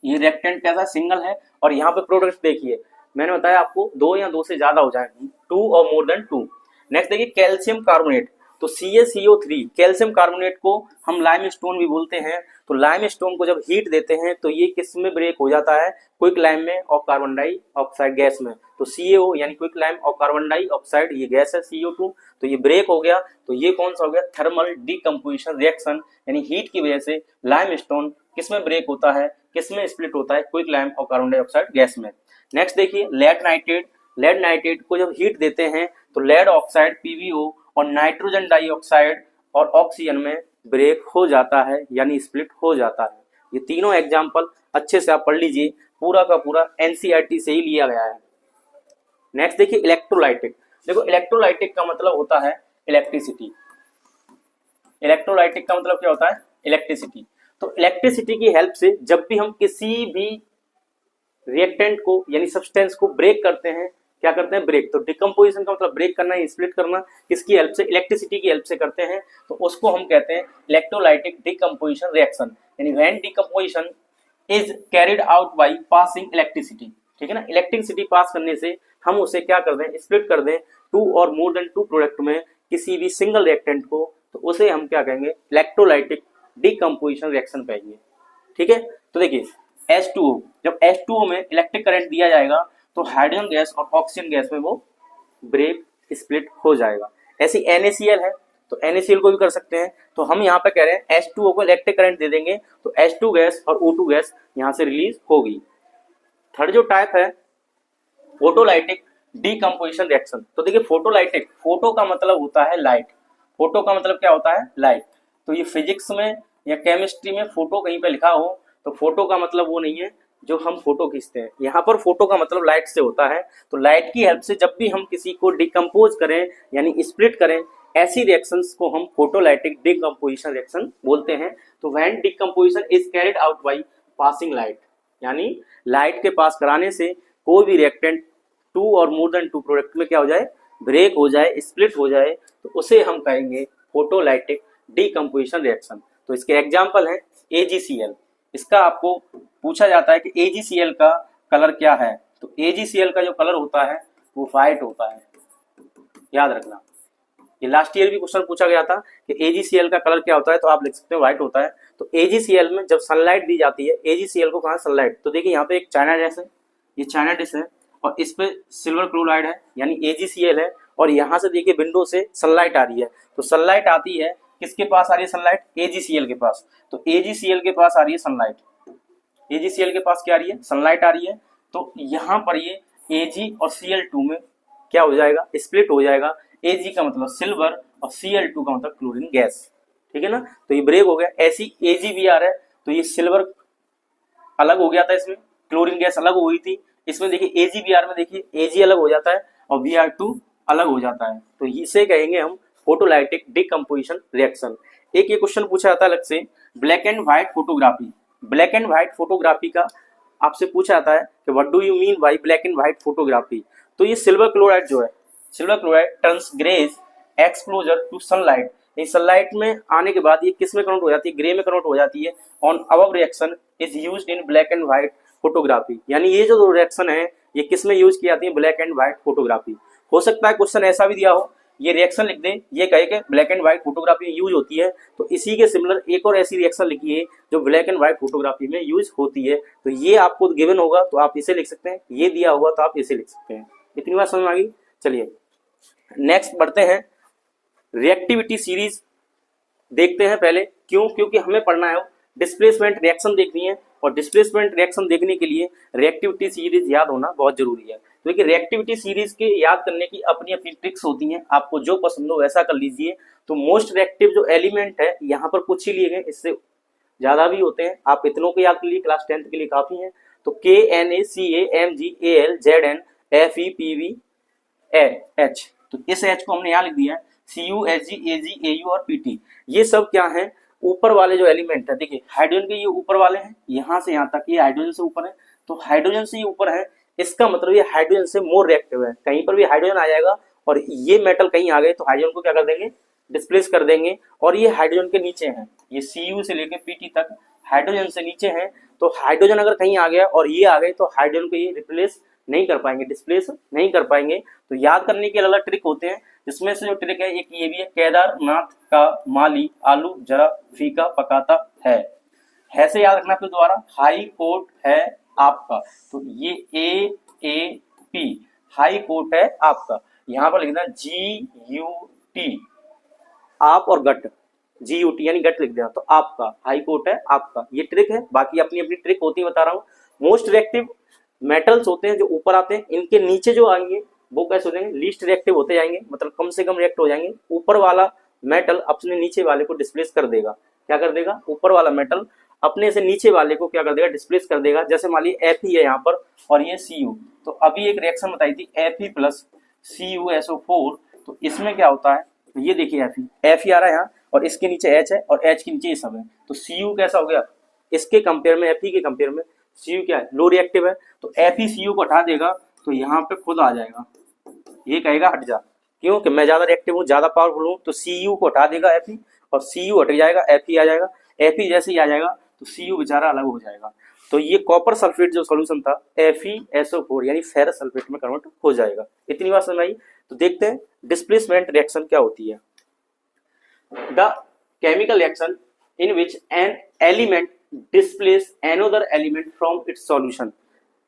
ये रिएक्टेंट कैसा, सिंगल है। और यहाँ पे प्रोडक्ट देखिए, मैंने बताया आपको 2 या 2 से ज्यादा हो जाएंगे, 2 और मोर देन 2। नेक्स्ट देखिए कैल्शियम कार्बोनेट। तो CaCO3, कैल्शियम कार्बोनेट को हम लाइमस्टोन भी बोलते हैं। तो लाइमस्टोन को जब हीट देते हैं तो ये किस में ब्रेक हो जाता है, क्विक लाइम में और कार्बन डाइऑक्साइड गैस में। तो CaO यानी क्विक लाइम और कार्बन डाइऑक्साइड ये गैस है CO2, तो ये ब्रेक हो गया। तो ये कौन सा हो गया, थर्मल डीकम्पोजिशन रिएक्शन, यानी हीट की वजह से लाइमस्टोन किस में ब्रेक होता है, किस में स्प्लिट होता है, क्विक लाइम और कार्बन डाइऑक्साइड गैस में। नेक्स्ट देखिए लेड नाइट्रेट। लेड नाइट्रेट को जब हीट देते हैं तो लेड ऑक्साइड PbO और नाइट्रोजन डाइऑक्साइड और ऑक्सीजन में ब्रेक हो जाता है, यानी स्प्लिट हो जाता है। ये तीनों एग्जाम्पल अच्छे से आप पढ़ लीजिए, पूरा का पूरा NCERT से ही लिया गया है। नेक्स्ट देखिए इलेक्ट्रोलाइटिक। देखो इलेक्ट्रोलाइटिक का मतलब होता है इलेक्ट्रिसिटी। इलेक्ट्रोलाइटिक का मतलब क्या होता है, इलेक्ट्रिसिटी। तो इलेक्ट्रिसिटी की हेल्प से जब भी हम किसी भी रिएक्टेंट को यानी सब्सटेंस को ब्रेक करते हैं, क्या करते हैं, ब्रेक। तो डिकम्पोजिशन का मतलब ब्रेक करना, स्प्लिट करना, किसकी हेल्प से, इलेक्ट्रिसिटी की हेल्प से करते हैं। तो उसको हम कहते हैं इलेक्ट्रोलाइटिक डिकम्पोजिशन रिएक्शन, यानी when decomposition is carried out by passing electricity. ठीक है ना, इलेक्ट्रिसिटी पास करने से हम उसे क्या कर दें, स्प्लिट कर दें 2 और मोर देन 2 प्रोडक्ट में किसी भी सिंगल रिएक्टेंट को, तो उसे हम क्या कहेंगे, इलेक्ट्रोलाइटिक डिकम्पोजिशन रिएक्शन कहेंगे। ठीक है, तो देखिए H2O, जब H2O में इलेक्ट्रिक करंट दिया जाएगा तो हाइड्रोजन गैस और ऑक्सीजन गैस में वो ब्रेक स्प्लिट हो जाएगा। ऐसी NaCl है, तो NaCl को भी कर सकते हैं। तो हम यहाँ पे कह रहे हैं H2O को इलेक्ट्रिक करंट दे देंगे तो H2 गैस और O2 गैस यहाँ से रिलीज होगी। थर्ड जो टाइप है फोटोलाइटिक डिकम्पोजिशन रिएक्शन। तो देखिए फोटोलाइटिक, फोटो का मतलब होता है लाइट, फोटो का मतलब क्या होता है, लाइट। तो ये फिजिक्स में या केमिस्ट्री में फोटो कहीं पे लिखा हो तो फोटो का मतलब वो नहीं है जो हम फोटो खींचते हैं, यहाँ पर फोटो का मतलब लाइट से होता है। तो लाइट की हेल्प से जब भी हम किसी को डिकम्पोज करें यानी स्प्लिट करें, ऐसी रिएक्शंस को हम फोटोलाइटिक डिकम्पोजिशन रिएक्शन बोलते हैं। तो when decomposition is carried out by passing light, यानी लाइट के पास कराने से कोई भी रिएक्टेंट 2 और मोर देन 2 प्रोडक्ट में क्या हो जाए, ब्रेक हो जाए, स्प्लिट हो जाए, तो उसे हम कहेंगे फोटोलाइटिक डिकम्पोजिशन रिएक्शन। तो इसके एग्जाम्पल है AgCl। इसका आपको पूछा जाता है कि AgCl का कलर क्या है। तो AgCl का जो कलर होता है वो व्हाइट होता है, याद रखना। ये लास्ट ईयर भी क्वेश्चन पूछा गया था कि AgCl का कलर क्या होता है, तो आप लिख सकते हो व्हाइट होता है। तो AgCl में जब सनलाइट दी जाती है, AgCl को कहा सनलाइट, तो देखिए यहाँ पे एक चाइना डिश है, ये चाइना डिश है और इस पे सिल्वर क्लोराइड है यानी AgCl है, और यहाँ से देखिए विंडो से सनलाइट आ रही है। तो सनलाइट आती है, किसके पास आ रही है सनलाइट, AgCl के पास। तो AgCl के पास आ रही है सनलाइट, AgCl के पास क्या आ रही है, सनलाइट आ रही है। तो यहाँ पर ये Ag और Cl2 में क्या हो जाएगा, स्प्लिट हो जाएगा। Ag का मतलब सिल्वर और Cl2 का मतलब क्लोरीन गैस। ठीक है ना, तो ये ब्रेक हो गया। ऐसी AgBr है, तो ये सिल्वर अलग हो गया था, इसमें क्लोरीन गैस अलग हो गई थी। इसमें देखिए AgBr में देखिए Ag अलग हो जाता है और Br2 अलग हो जाता है। तो इसे कहेंगे हम फोटोलाइटिक डिकम्पोजिशन रिएक्शन। एक ये क्वेश्चन पूछा जाता है अलग से, black and white photography. Black and white photography का आपसे पूछा जाता है कि what do you mean by black and white photography. तो ये सिल्वर क्लोराइड जो है, silver chloride turns greys exposure to sunlight. ये सनलाइट में आने के बाद ये किस में कन्वर्ट हो जाती है, ग्रे में कन्वर्ट हो जाती है। On above reaction is used in black and white photography, यानी ये जो दो रिएक्शन है ये किस में यूज की जाती है, ब्लैक एंड व्हाइट फोटोग्राफी। हो सकता है क्वेश्चन ऐसा भी दिया हो, ये रिएक्शन लिख दें, ये कहे कि ब्लैक एंड व्हाइट फोटोग्राफी में यूज होती है, तो इसी के सिमिलर एक और ऐसी रिएक्शन लिखिए जो ब्लैक एंड व्हाइट फोटोग्राफी में यूज होती है। तो ये आपको गिवन होगा तो आप इसे लिख सकते हैं, ये दिया होगा तो आप इसे लिख सकते हैं। इतनी बात समझ में आ गई। चलिए नेक्स्ट बढ़ते हैं, रिएक्टिविटी सीरीज देखते हैं पहले। क्यों, क्योंकि हमें पढ़ना है डिस्प्लेसमेंट रिएक्शन देखनी है, और डिस्प्लेसमेंट रिएक्शन देखने के लिए रिएक्टिविटी सीरीज याद होना बहुत जरूरी है। तो देखिए रिएक्टिविटी सीरीज के याद करने की अपनी अपनी ट्रिक्स होती हैं, आपको जो पसंद हो वैसा कर लीजिए। तो मोस्ट रिएक्टिव जो एलिमेंट है यहाँ पर कुछ ही लिए गए, इससे ज्यादा भी होते हैं, आप इतनों को याद कर लीजिए, क्लास 10th के लिए काफी है। तो KNaCAMgAlZNFePvH, तो इस H को हमने यहाँ लिख दिया है, CuHgAgAu और Pt। ये सब क्या है, ऊपर वाले जो एलिमेंट है। देखिए हाइड्रोजन के ये ऊपर वाले हैं, यहाँ से यहाँ तक ये हाइड्रोजन से ऊपर है, तो हाइड्रोजन से ये ऊपर है, इसका मतलब ये हाइड्रोजन से मोर रिएक्टिव है। कहीं पर भी हाइड्रोजन आ जाएगा और ये मेटल कहीं आ गए तो हाइड्रोजन को क्या कर देंगे, डिस्प्लेस कर देंगे। और ये हाइड्रोजन के नीचे है, ये Cu से लेकर Pt तक हाइड्रोजन से नीचे है, तो हाइड्रोजन अगर कहीं आ गया और ये आ गए तो हाइड्रोजन को ये रिप्लेस नहीं कर पाएंगे, डिस्प्लेस नहीं कर पाएंगे। तो याद करने के अलग अलग ट्रिक होते हैं, जिसमें से जो ट्रिक है एक ये भी है, केदारनाथ का माली आलू जरा फीका पकाता है। है से याद रखना फिर दोबारा, हाई कोर्ट है आपका, तो ये AAP हाई कोर्ट है आपका। यहां पर लिखना GUT, आप और गट, GUT यानी गट लिख देना, तो आपका हाई कोर्ट है आपका। ये ट्रिक है, बाकी अपनी अपनी ट्रिक होती है, बता रहा हूँ। मोस्ट रिएक्टिव मेटल्स होते हैं जो ऊपर आते हैं, इनके नीचे जो आएंगे वो कैसे हो जाएंगे, लीस्ट रिएक्टिव होते जाएंगे, मतलब कम से कम रिएक्ट हो जाएंगे। ऊपर वाला मेटल अपने नीचे वाले को डिस्प्लेस कर देगा। क्या कर देगा, ऊपर वाला मेटल अपने से नीचे वाले को क्या कर देगा, डिस्प्लेस कर देगा। जैसे मान लीजिए Fe है यहाँ पर और ये Cu, तो अभी एक रिएक्शन बताई थी Fe प्लस CuSO4, तो इसमें क्या होता है, तो ये देखिए Fe आ रहा है यहाँ और इसके नीचे H है और H के नीचे ये सब है, तो Cu कैसा हो गया, इसके कंपेयर में Fe के कंपेयर में Cu क्या है, लो रिएक्टिव है, तो Fe Cu को हटा देगा तो यहाँ पे खुद आ जाएगा, ये कहेगा हट जा, क्यों कि मैं ज्यादा रिएक्टिव हूँ, ज्यादा पावरफुल हूँ, तो Cu को हटा देगा Fe और Cu हट जाएगा, Fe आ जाएगा। Fe जैसे ही आ जाएगा तो Cu बेचारा अलग हो जाएगा, तो ये कॉपर सल्फेट जो सॉल्यूशन था FeSO4 यानी फेरस सल्फेट में कन्वर्ट हो जाएगा। इतनी बात समझ आई। तो देखते हैं डिस्प्लेसमेंट रिएक्शन क्या होती है। The chemical reaction in which an element displace another element from its solution,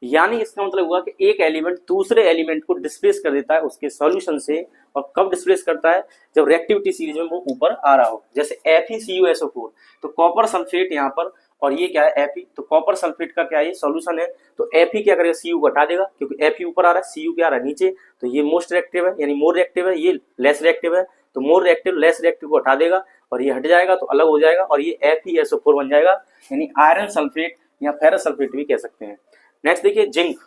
यानी इसका मतलब हुआ कि एक एलिमेंट दूसरे एलिमेंट को डिस्प्लेस कर देता है उसके सॉल्यूशन से। और कब डिस्प्लेस करता है, जब रिएक्टिविटी सीरीज में वो ऊपर आ रहा हो, जैसे FeCuSO4, तो कॉपर सल्फेट यहाँ पर, और ये क्या है Fe, तो कॉपर सल्फेट का क्या है, सॉल्यूशन है, तो Fe क्या करेगा, Cu को हटा देगा, क्योंकि Fe ऊपर आ रहा है, Cu क्या आ रहा है नीचे, तो ये मोस्ट रिएक्टिव है यानी मोर रिएक्टिव है, ये लेस रिएक्टिव है, तो मोर रिएक्टिव लेस रिएक्टिव को हटा देगा और ये हट जाएगा तो अलग हो जाएगा और ये FeSO4 बन जाएगा, यानी आयरन सल्फेट या फेरस सल्फेट भी कह सकते हैं। नेक्स्ट देखिए जिंक,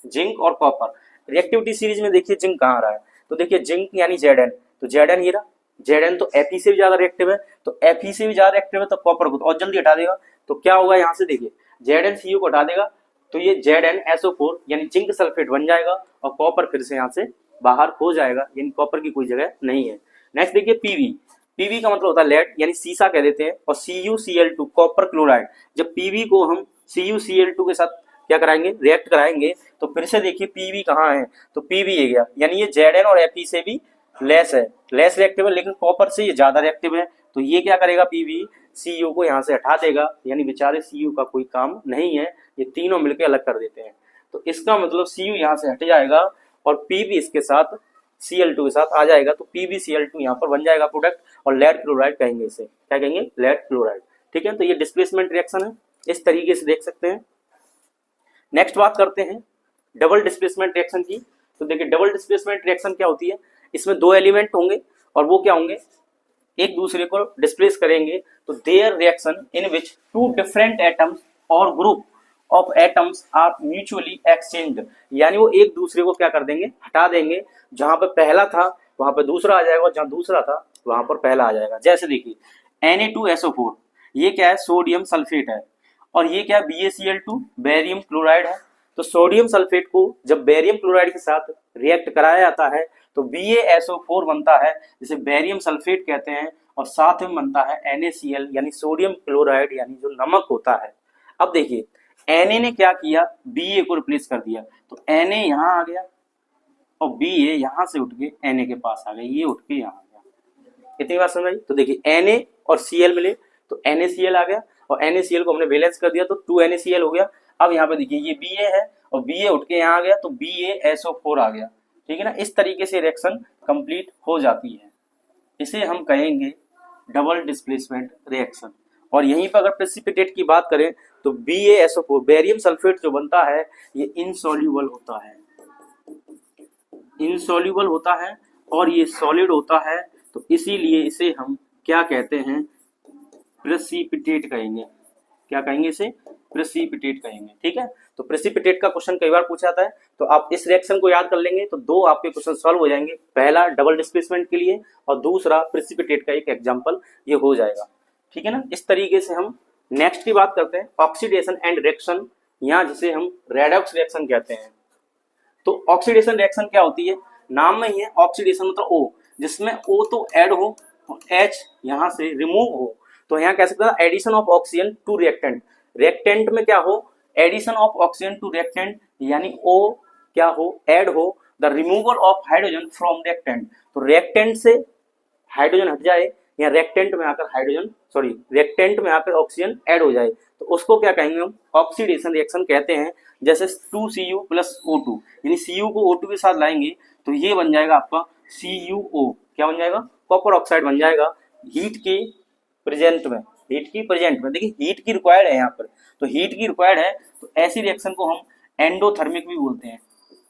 जिंक और कॉपर रिएक्टिविटी सीरीज में देखिए जिंक कहाँ आ रहा है, तो देखिए जिंक यानी Zn, तो Zn ये रहा, Zn तो Fe से भी ज्यादा रिएक्टिव है, तो Fe से भी ज्यादा रिएक्टिव है तो कॉपर को तो और जल्दी हटा देगा, तो क्या होगा यहाँ से देखिए ZnCu को हटा देगा तो ये ZnSO4 यानी जिंक सल्फेट बन जाएगा और कॉपर फिर से यहाँ से बाहर हो जाएगा, यानी कॉपर की कोई जगह नहीं है। नेक्स्ट देखिए पीवी, पीवी का मतलब होता है लेड यानी सीसा कह देते हैं, और CuCl2 कॉपर क्लोराइड, जब पीवी को हम CuCl2 के साथ क्या कराएंगे, रिएक्ट कराएंगे, तो फिर से देखिए पीवी कहाँ है, तो पीवी ये गया, यानी ये Zn और Fe से भी लेस है, लेस रिएक्टिव है, लेकिन कॉपर से ये ज्यादा रिएक्टिव है, तो ये क्या करेगा पीवी Cu को यहाँ से हटा देगा, यानी बेचारे Cu का कोई काम नहीं है, ये तीनों मिलकर अलग कर देते हैं, तो इसका मतलब Cu यहाँ से हट जाएगा और पीवी इसके साथ Cl2 के साथ आ जाएगा, तो PbCl2 यहाँ पर बन जाएगा प्रोडक्ट, और लेड क्लोराइड कहेंगे इसे, क्या कहेंगे, लेड क्लोराइड। ठीक है, तो ये डिस्प्लेसमेंट रिएक्शन है, इस तरीके से देख सकते हैं। नेक्स्ट बात करते हैं डबल डिस्प्लेसमेंट रिएक्शन की। तो देखिए डबल डिस्प्लेसमेंट रिएक्शन क्या होती है, इसमें दो एलिमेंट होंगे और वो क्या होंगे, एक दूसरे को डिस्प्लेस करेंगे, तो there reaction in which two different atoms or group of atoms are mutually exchanged, यानी वो एक दूसरे को क्या कर देंगे, हटा देंगे, जहां पे पहला था वहां पे दूसरा आ जाएगा और जहां दूसरा था वहां पर पहला आ जाएगा। जैसे देखिए Na2SO4 ये क्या है, सोडियम सल्फेट है, और ये क्या BaCl2 बेरियम क्लोराइड है, तो सोडियम सल्फेट को जब बेरियम क्लोराइड के साथ रिएक्ट कराया जाता है तो BaSO4 बनता है, जिसे बेरियम सल्फेट कहते हैं, और साथ में बनता है NaCl यानी सोडियम क्लोराइड यानी जो नमक होता है। अब देखिए Na ने क्या किया, Ba को रिप्लेस कर दिया, तो Na यहाँ आ गया और Ba यहाँ से उठ के Na के पास आ गया, ये उठ के यहाँ आ गया। इतनी बात समझ आई। तो देखिए Na और Cl मिले तो NaCl आ गया, और NaCl को हमने बैलेंस कर दिया तो 2NaCl हो गया। अब यहाँ पे देखिए ये Ba है और Ba उठ के यहाँ आ गया तो BaSO4 आ गया। ठीक है ना, इस तरीके से रिएक्शन कंप्लीट हो जाती है, इसे हम कहेंगे डबल डिस्प्लेसमेंट रिएक्शन। और यहीं पर अगर प्रेसिपिटेट की बात करें तो BaSO4 बेरियम सल्फेट जो बनता है ये इनसॉल्यूबल होता है, इनसॉल्यूबल होता है और ये सॉलिड होता है, तो इसीलिए इसे हम क्या कहते हैं, प्रेसिपिटेट कहेंगे। क्या कहेंगे, इसे प्रेसिपिटेट कहेंगे। ठीक है, तो प्रेसिपिटेट का क्वेश्चन कई बार पूछा जाता है, तो आप इस रिएक्शन को याद कर लेंगे तो दो आपके क्वेश्चन सॉल्व हो जाएंगे, पहला डबल डिस्प्लेसमेंट के लिए और दूसरा प्रेसिपिटेट का एक एग्जांपल ये हो जाएगा। ठीक है ना, इस तरीके से हम नेक्स्ट की बात करते हैं ऑक्सीडेशन एंड रिएक्शन, यहाँ जिसे हम रेडॉक्स रिएक्शन कहते हैं। तो ऑक्सीडेशन रिएक्शन क्या होती है, नाम में ही है ऑक्सीडेशन मतलब O, जिसमें O तो ऐड हो और H यहाँ से रिमूव हो, तो यहाँ कह सकते हैं addition of oxygen to reactant, reactant में क्या हो, addition of oxygen to reactant, यानी O क्या हो, ऐड हो, the removal of hydrogen from reactant, तो रिएक्टेंट से हाइड्रोजन हट जाए या रिएक्टेंट में आकर हाइड्रोजन रिएक्टेंट में आकर ऑक्सीजन ऐड हो जाए, तो उसको क्या कहेंगे हम, ऑक्सीडेशन रिएक्शन कहते हैं। जैसे 2Cu प्लस O2, यानी Cu को O2 के साथ लाएंगे तो ये बन जाएगा आपका CuO, क्या बन जाएगा, कॉपर ऑक्साइड बन जाएगा। हीट के प्रेजेंट में, हीट की प्रेजेंट में, देखिए हीट की रिक्वायर्ड है यहाँ पर, तो हीट की रिक्वायर्ड है तो ऐसी रिएक्शन को हम एंडोथर्मिक भी बोलते हैं।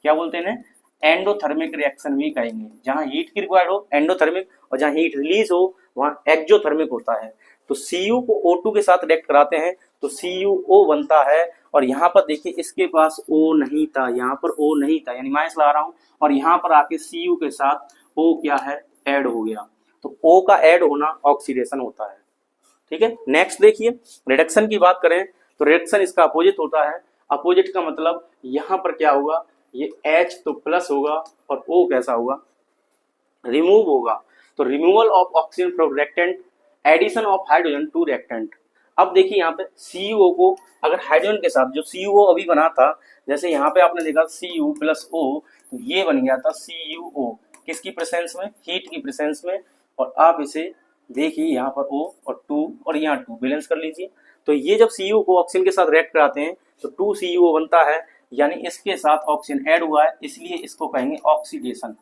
क्या बोलते हैं, एंडोथर्मिक रिएक्शन भी कहेंगे। जहां हीट की रिक्वायर्ड हो एंडोथर्मिक, और जहां हीट रिलीज हो वहां एक्सोथर्मिक होता है। तो Cu को O2 के साथ रिएक्ट कराते हैं तो CuO बनता है। और यहाँ पर देखिए इसके पास O नहीं था, यहाँ पर O नहीं था, यानी माइनस लगा रहा हूँ, और यहाँ पर आके Cu के साथ O क्या है, ऐड हो गया। तो O का ऐड होना ऑक्सीडेशन होता है। ठीक है, नेक्स्ट देखिए रिडक्शन की बात करें तो रिडक्शन इसका अपोजिट होता है। अपोजिट का मतलब यहाँ पर क्या होगा, ये H तो प्लस होगा और O कैसा होगा, रिमूव होगा। तो removal of oxygen from reactant, addition of hydrogen to reactant. अब देखिए यहाँ पे CuO को अगर हाइड्रोजन के साथ, जो CuO अभी बना था, जैसे यहाँ पे आपने देखा Cu प्लस O, तो ये बन गया था CuO, किसकी प्रेजेंस में, हीट की प्रेजेंस में। और आप इसे देखिए यहाँ पर O और 2 और यहाँ 2 बैलेंस कर लीजिए। तो ये जब Cu को ऑक्सीजन के साथ रिएक्ट कराते हैं तो 2CuO बनता है, यानी इसके साथ ऑक्सीजन ऐड हुआ है, इसलिए इसको कहेंगे ऑक्सीडेशन,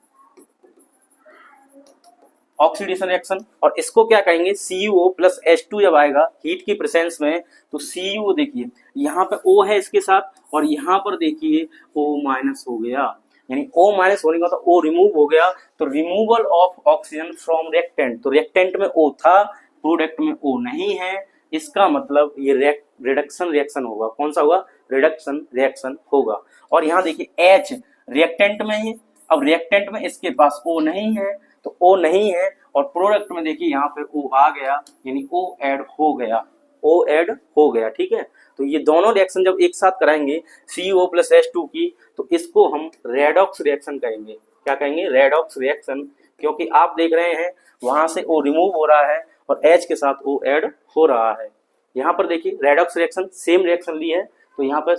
ऑक्सीडेशन रिएक्शन। और इसको क्या कहेंगे, CuO प्लस H2 जब आएगा हीट की प्रेजेंस में तो CuO देखिए यहाँ पे O है इसके साथ, और यहाँ पर देखिए O माइनस हो गया, यानी O माइनस होने का तो O रिमूव हो गया। तो removal of oxygen from reactant, तो रिएक्टेंट में O था, प्रोडक्ट में O नहीं है, इसका मतलब ये रिडक्शन रिएक्शन होगा। कौन सा होगा, रिडक्शन रिएक्शन होगा। और यहाँ देखिए H रिएक्टेंट में है, अब रिएक्टेंट में इसके पास O नहीं है, तो O नहीं है, और प्रोडक्ट में देखिए यहाँ पे O आ गया, यानी O ऐड हो गया, O ऐड हो गया। ठीक है, तो ये दोनों रिएक्शन जब एक साथ कराएंगे CuO प्लस H2 की, तो इसको हम रेडॉक्स रिएक्शन कहेंगे। क्या कहेंगे, रेडॉक्स रिएक्शन, क्योंकि आप देख रहे हैं वहां से O रिमूव हो रहा है और H के साथ O ऐड हो रहा है। यहाँ पर देखिए रेडॉक्स रिएक्शन सेम रिएक्शन ली है, तो यहाँ पर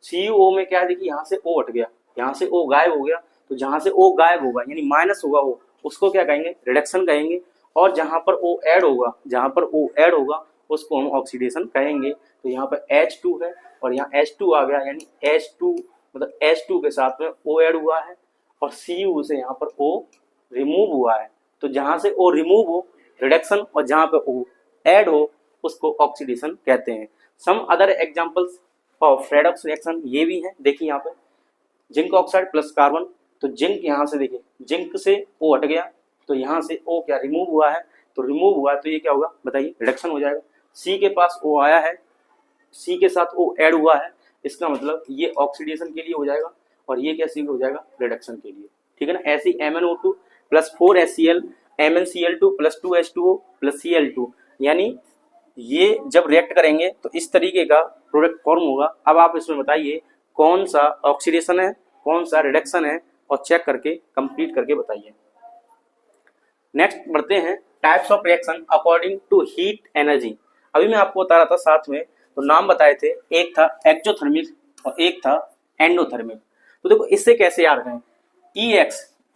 CuO में क्या है, देखिए यहाँ से O हट गया, यहाँ से O गायब हो गया, तो जहां से O गायब होगा यानी माइनस होगा O, उसको क्या कहेंगे, रिडक्शन कहेंगे। और जहां पर O ऐड होगा, जहां पर O ऐड होगा उसको हम ऑक्सीडेशन कहेंगे। तो यहाँ पर H2 है और यहाँ H2 आ गया, यानी H2 मतलब H2 के साथ में O ऐड हुआ है और Cu से यहाँ पर O रिमूव हुआ है। तो जहां से O रिमूव हो रिडक्शन, और जहां पर O ऐड हो उसको ऑक्सीडेशन कहते हैं। Some other examples of redox reaction ये भी है, देखिए यहाँ पे जिंक ऑक्साइड प्लस कार्बन, तो जिंक यहाँ से देखिए जिंक से O हट गया, तो यहाँ से O क्या रिमूव हुआ है, तो रिमूव हुआ है तो ये क्या होगा बताइए, रिडक्शन हो जाएगा। C के पास O आया है, C के साथ O ऐड हुआ है, इसका मतलब ये ऑक्सीडेशन के लिए हो जाएगा, और ये क्या हो जाएगा, रिडक्शन के लिए। ठीक है ना, ऐसी MnO2 plus 4HCl MnCl2 plus 2H2O plus Cl2, यानी ये जब रिएक्ट करेंगे तो इस तरीके का प्रोडक्ट फॉर्म होगा। अब आप इसमें बताइए कौन सा ऑक्सीडेशन है, कौन सा रिडक्शन है, और चेक करके कंप्लीट करके बताइए। नेक्स्ट बढ़ते हैं, types of reaction according to heat energy. अभी मैं आपको बता रहा था साथ में, तो नाम बताए थे, एक था एक्सोथर्मिक और एक था एंडोथर्मिक। तो देखो इससे कैसे याद रखें,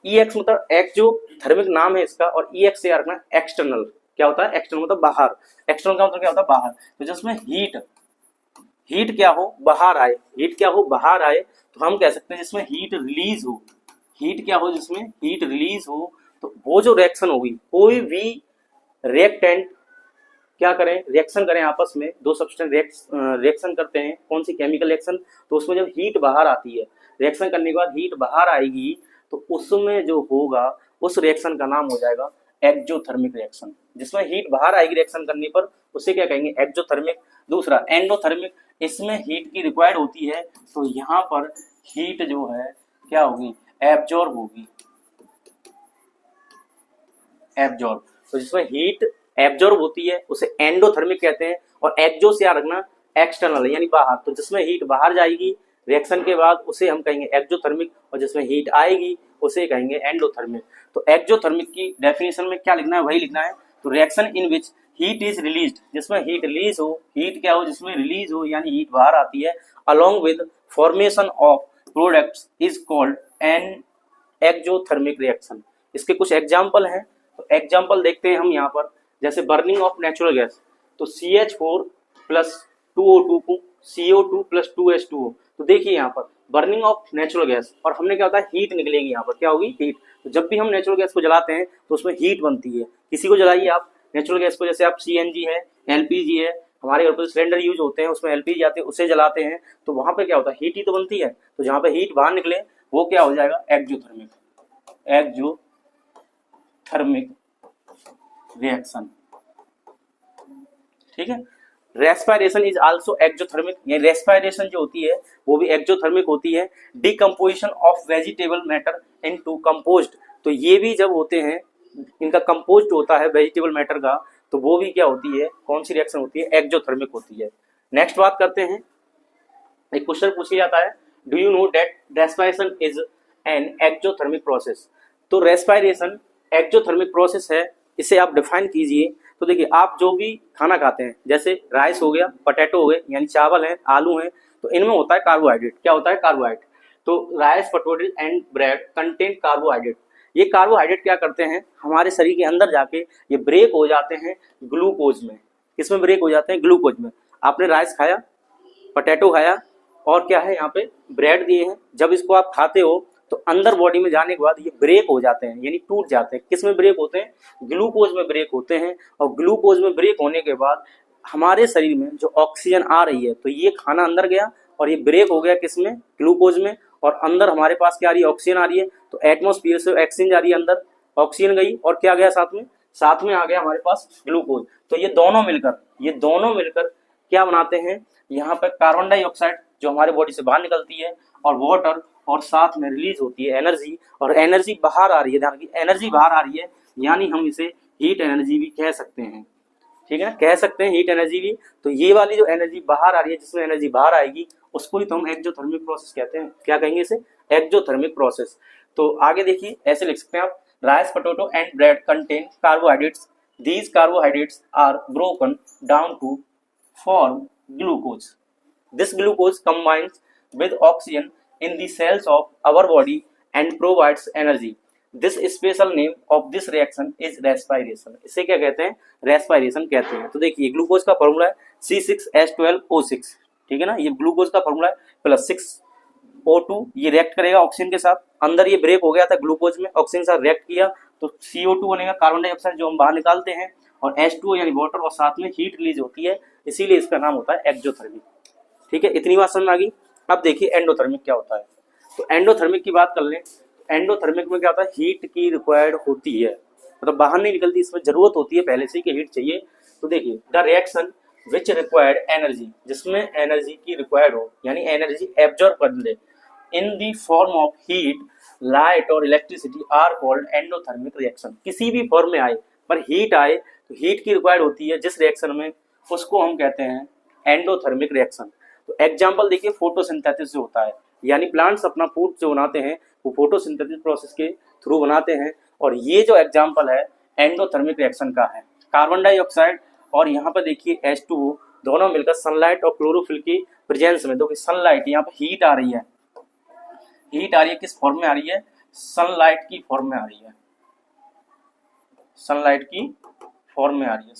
EX मतलब एक्सोथर्मिक नाम है इसका, और EX से याद रखना एक्सटर्नल। क्या होता है, एक्सटर्नल मतलब बाहर, एक्सटर्नल का मतलब क्या होता है, बाहर। तो जिसमें हीट क्या हो, बाहर आए, हीट क्या हो, बाहर आए, तो हम कह सकते हैं जिसमें हीट रिलीज हो, हीट क्या हो, जिसमें हीट रिलीज हो, तो वो जो रिएक्शन होगी, कोई भी रिएक्टेंट क्या करें, रिएक्शन करें आपस में, दो सब्सटेंस रिएक्शन करते हैं, कौन सी केमिकल रिएक्शन, तो उसमें जब हीट बाहर आती है, रिएक्शन करने के बाद हीट बाहर आएगी, तो उसमें जो होगा उस रिएक्शन का नाम हो जाएगा एक्सोथर्मिक रिएक्शन। जिसमें हीट बाहर आएगी रिएक्शन करने पर, उसे क्या कहेंगे, एक्सोथर्मिक। दूसरा एंडोथर्मिक, इसमें हीट की रिक्वायर्ड होती है, तो यहाँ पर हीट जो है क्या होगी, एब्जॉर्ब होगी, एब्जॉर्ब। तो जिसमें हीट एब्जॉर्ब होती है उसे एंडोथर्मिक कहते हैं, और एक्सो से याद रखना एक्सटर्नल यानी बाहर, तो जिसमें हीट बाहर जाएगी रिएक्शन के बाद उसे हम कहेंगे एक्सोथर्मिक, और जिसमें हीट आएगी उसे कहेंगे एंडोथर्मिक। तो एक्सोथर्मिक की डेफिनेशन में क्या लिखना है, वही लिखना है। तो reaction in which heat is released, जिसमें हीट रिलीज हो, हीट क्या हो, जिसमें रिलीज हो यानी हीट बाहर आती है, along with formation of products is called an exothermic reaction. इसके कुछ एग्जाम्पल हैं, तो एग्जाम्पल देखते हैं हम यहाँ पर, जैसे बर्निंग ऑफ नेचुरल गैस, तो CH4 प्लस 2O2 को CO2 प्लस 2H2O। तो देखिए यहाँ पर बर्निंग ऑफ नेचुरल गैस, और हमने क्या होता है हीट निकलेगी, यहाँ पर क्या होगी हीट। तो जब भी हम नेचुरल गैस को जलाते हैं तो उसमें हीट बनती है। किसी को जलाइए आप नेचुरल गैस को, जैसे आप CNG है, LPG है, हमारे घर पर सिलेंडर यूज होते हैं उसमें LPG आते हैं, उसे जलाते हैं तो वहां पे क्या होता है हीट ही तो बनती है। तो जहां पे हीट बाहर निकले वो क्या हो जाएगा एक्जोथर्मिक, एक्जोथर्मिक रिएक्शन। ठीक है। रेस्पिरेशन इज आल्सो एक्जोथर्मिक, ये रेस्पिरेशन जो होती है वो भी एक्जोथर्मिक होती है। Decomposition of vegetable matter into compost, तो ये भी जब होते हैं इनका कंपोस्ट होता है वेजिटेबल मैटर का, तो वो भी क्या होती है, कौन सी रिएक्शन होती है, एक्जोथर्मिक होती है। नेक्स्ट बात करते हैं, एक क्वेश्चन पूछा जाता है, do you know that respiration is an exothermic process. तो रेस्पिरेशन एक्जोथर्मिक प्रोसेस है, इसे आप डिफाइन कीजिए। तो देखिए आप जो भी खाना खाते हैं, जैसे राइस हो गया, पोटैटो हो गए, यानी चावल है, आलू है, तो इनमें होता है कार्बोहाइड्रेट। क्या होता है कार्बोहाइड्रेट। तो rice, potato and bread contain carbohydrate. ये कार्बोहाइड्रेट क्या करते हैं, हमारे शरीर के अंदर जाके ये ब्रेक हो जाते हैं ग्लूकोज में। किसमें ब्रेक हो जाते हैं, ग्लूकोज में। आपने राइस खाया, पोटैटो खाया, और क्या है यहाँ पे ब्रेड दिए हैं, जब इसको आप खाते हो तो अंदर बॉडी में जाने के बाद ये ब्रेक हो जाते हैं, यानी टूट जाते हैं। किस में ब्रेक होते हैं, ग्लूकोज में ब्रेक होते हैं। और ग्लूकोज में ब्रेक होने के बाद हमारे शरीर में जो ऑक्सीजन आ रही है, तो ये खाना अंदर गया और ये ब्रेक हो गया किसमें, ग्लूकोज में, और अंदर हमारे पास क्या आ रही है, ऑक्सीजन आ रही है। तो एटमोस्फियर से ऑक्सीजन जा रही है अंदर, ऑक्सीजन गई और क्या गया साथ में, साथ में आ गया हमारे पास ग्लूकोज। तो ये दोनों मिलकर क्या बनाते हैं, यहाँ पर कार्बन डाइऑक्साइड जो हमारे बॉडी से बाहर निकलती है, और वाटर, और साथ में रिलीज होती है एनर्जी, और एनर्जी बाहर आ रही है, ध्यान की एनर्जी बाहर आ रही है, यानी हम इसे हीट एनर्जी भी कह सकते हैं। ठीक है, कह सकते हैं हीट एनर्जी भी। तो ये वाली जो एनर्जी बाहर आ रही है, जिसमें एनर्जी बाहर आएगी, उसको ही तो हम एक्जोथर्मिक प्रोसेस कहते हैं। क्या कहेंगे इसे, एक्जोथर्मिक प्रोसेस। तो आगे देखिए, ऐसे लिख सकते हैं आप, rice, potato and bread contain carbohydrates, these carbohydrates are broken down to form glucose. This glucose combines with oxygen in the cells of our body and provides energy. This special name of this reaction is respiration. इसे क्या कहते हैं, respiration कहते हैं। तो देखिए glucose का formula है C6H12O6, ठीक है ना, ये ग्लूकोज का फॉर्मूला है, प्लस 6O2, ये रिएक्ट करेगा ऑक्सीजन के साथ, अंदर ये ब्रेक हो गया था ग्लूकोज में, ऑक्सीजन के साथ रिएक्ट किया तो CO2 बनेगा, कार्बन डाइऑक्साइड जो हम बाहर निकालते हैं, और H2O यानी वाटर, और साथ में हीट रिलीज होती है, इसीलिए इसका नाम होता है एक्जोथर्मिक। ठीक है, इतनी बात समझ में आ गई। अब देखिए एंडोथर्मिक क्या होता है। तो एंडोथर्मिक की बात कर लें, एंडोथर्मिक में क्या होता है, हीट की रिक्वायर्ड होती है, मतलब बाहर नहीं निकलती, इसमें जरूरत होती है पहले से कि हीट चाहिए। तो देखिए the reaction which required energy, जिसमें एनर्जी की रिक्वायर्ड हो, यानी एनर्जी एब्जॉर्ब कर ले in the form of heat, light or electricity are called endothermic reaction. किसी भी फॉर्म में आए पर हीट आए तो हीट की रिक्वायर्ड होती है जिस रिएक्शन में, उसको हम कहते हैं एंडोथर्मिक रिएक्शन। तो एग्जांपल देखिए, फोटोसिंथेसिस जो होता है, यानी प्लांट्स अपना फूड जो बनाते हैं वो फोटोसिंथेसिस प्रोसेस के थ्रू बनाते हैं, और ये जो एग्जांपल है एंडोथर्मिक रिएक्शन का है। कार्बन डाइऑक्साइड और यहाँ पर देखिए H2O दोनों मिलकर सनलाइट और क्लोरोफिल की प्रेजेंस में, देखिए सनलाइट यहाँ पर हीट आ रही है, हीट आ रही है किस फॉर्म में आ रही है, सनलाइट की फॉर्म में आ रही है, सनलाइट की फॉर्म में आ रही है,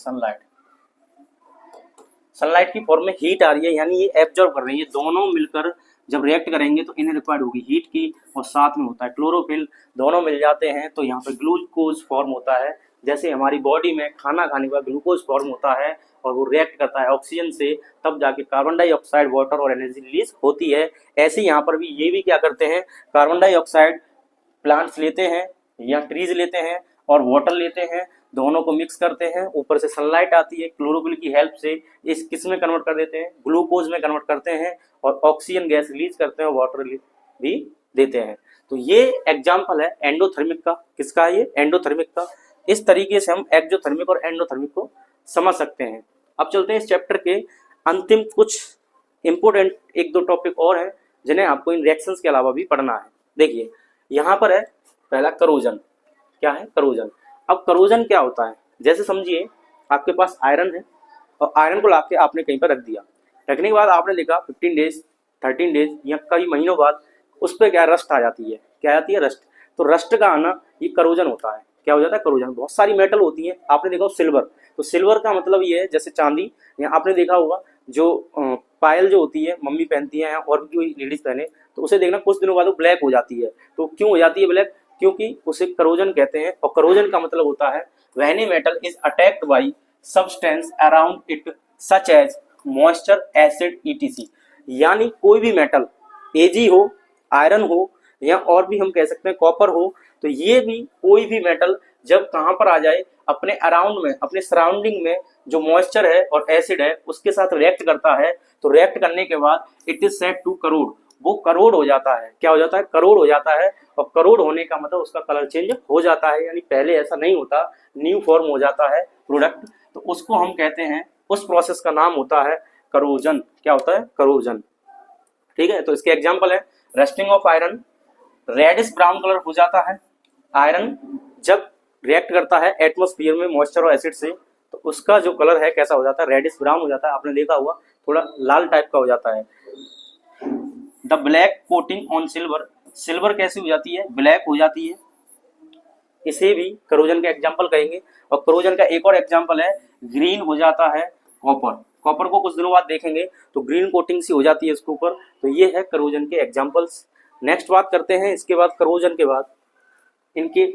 सनलाइट की फॉर्म में हीट आ रही है, यानी ये एब्जॉर्ब कर रही है। दोनों मिलकर जब रिएक्ट करेंगे तो इन्हें रिक्वायर्ड होगी हीट की, और साथ में होता है क्लोरोफिल, दोनों मिल जाते हैं तो यहाँ पे ग्लूकोज फॉर्म होता है। जैसे हमारी बॉडी में खाना खाने के बाद ग्लूकोज फॉर्म होता है और वो रिएक्ट करता है ऑक्सीजन से, तब जाके कार्बन डाइऑक्साइड, वाटर और एनर्जी रिलीज होती है। ऐसे यहाँ पर भी ये भी क्या करते हैं, कार्बन डाइऑक्साइड प्लांट्स लेते हैं या ट्रीज लेते हैं, और वाटर लेते हैं, दोनों को मिक्स करते हैं, ऊपर से सनलाइट आती है, क्लोरोफिल की हेल्प से इस किस में कन्वर्ट कर देते हैं, ग्लूकोज में कन्वर्ट करते हैं, और ऑक्सीजन गैस रिलीज करते हैं, वाटर भी देते हैं। तो ये एग्जांपल है एंडोथर्मिक का। किसका है ये, एंडोथर्मिक का। इस तरीके से हम एक्जोथर्मिक और एंडोथर्मिक को समझ सकते हैं। अब चलते हैं इस चैप्टर के अंतिम कुछ इंपोर्टेंट एक दो टॉपिक और हैं जिन्हें आपको इन रिएक्शंस के अलावा भी पढ़ना है। देखिए यहाँ पर है पहला करोजन। क्या है, करोजन। अब करोजन क्या होता है, जैसे समझिए आपके पास आयरन है और आयरन को लाके आपने कहीं पर रख दिया, रखने के बाद आपने देखा 15 डेज 13 डेज या कई महीनों बाद उस पर क्या रस्ट आ जाती है, क्या आती है, रस्ट। तो रस्ट का आना ये करोजन होता है। क्या हो जाता है, करोजन। बहुत सारी मेटल होती है, आपने देखा सिल्वर, तो सिल्वर का मतलब ये है जैसे चांदी, या आपने देखा होगा जो पायल जो होती है मम्मी पहनती है और भी कोई लेडीज पहने, तो उसे देखना कुछ दिनों बाद वो ब्लैक हो जाती है। तो क्यों हो जाती है ब्लैक? क्योंकि उसे करोजन कहते हैं, और करोजन का मतलब होता है when a metal is attacked by substance around it such as moisture, acid, etc. यानी कोई भी मेटल, एजी हो, आयरन हो, या और भी हम कह सकते हैं कॉपर हो, तो ये भी कोई भी मेटल जब कहाँ पर आ जाए, अपने अराउंड में, अपने सराउंडिंग में जो मॉइस्चर है और एसिड है उसके साथ रिएक्ट करता है, तो रिएक्ट करने के बाद it is said to corrode, वो करोड़ हो जाता है। क्या हो जाता है? करोड़ हो जाता है। और करोड़ होने का मतलब उसका कलर चेंज हो जाता है, यानी पहले ऐसा नहीं होता, न्यू फॉर्म हो जाता है प्रोडक्ट, तो उसको हम कहते हैं, उस प्रोसेस का नाम होता है करोजन। क्या होता है? करोजन। ठीक है, तो इसके एग्जाम्पल है rusting of iron, reddish brown colour हो जाता है आयरन जब रिएक्ट करता है एटमॉस्फेयर में मॉइस्चर और एसिड से, तो उसका जो कलर है कैसा हो जाता है? रेडिश ब्राउन हो जाता है। आपने देखा हुआ थोड़ा लाल टाइप का हो जाता है। The black coating on silver, silver कैसी हो जाती है? ब्लैक हो जाती है। इसे भी करोजन का एग्जाम्पल कहेंगे। और करोजन का एक और एग्जाम्पल है ग्रीन हो जाता है कॉपर, कॉपर को कुछ दिनों बाद देखेंगे तो ग्रीन कोटिंग सी हो जाती है इसके ऊपर। तो ये है करोजन के एग्जाम्पल्स। नेक्स्ट बात करते हैं इसके बाद, करोजन के बाद इनके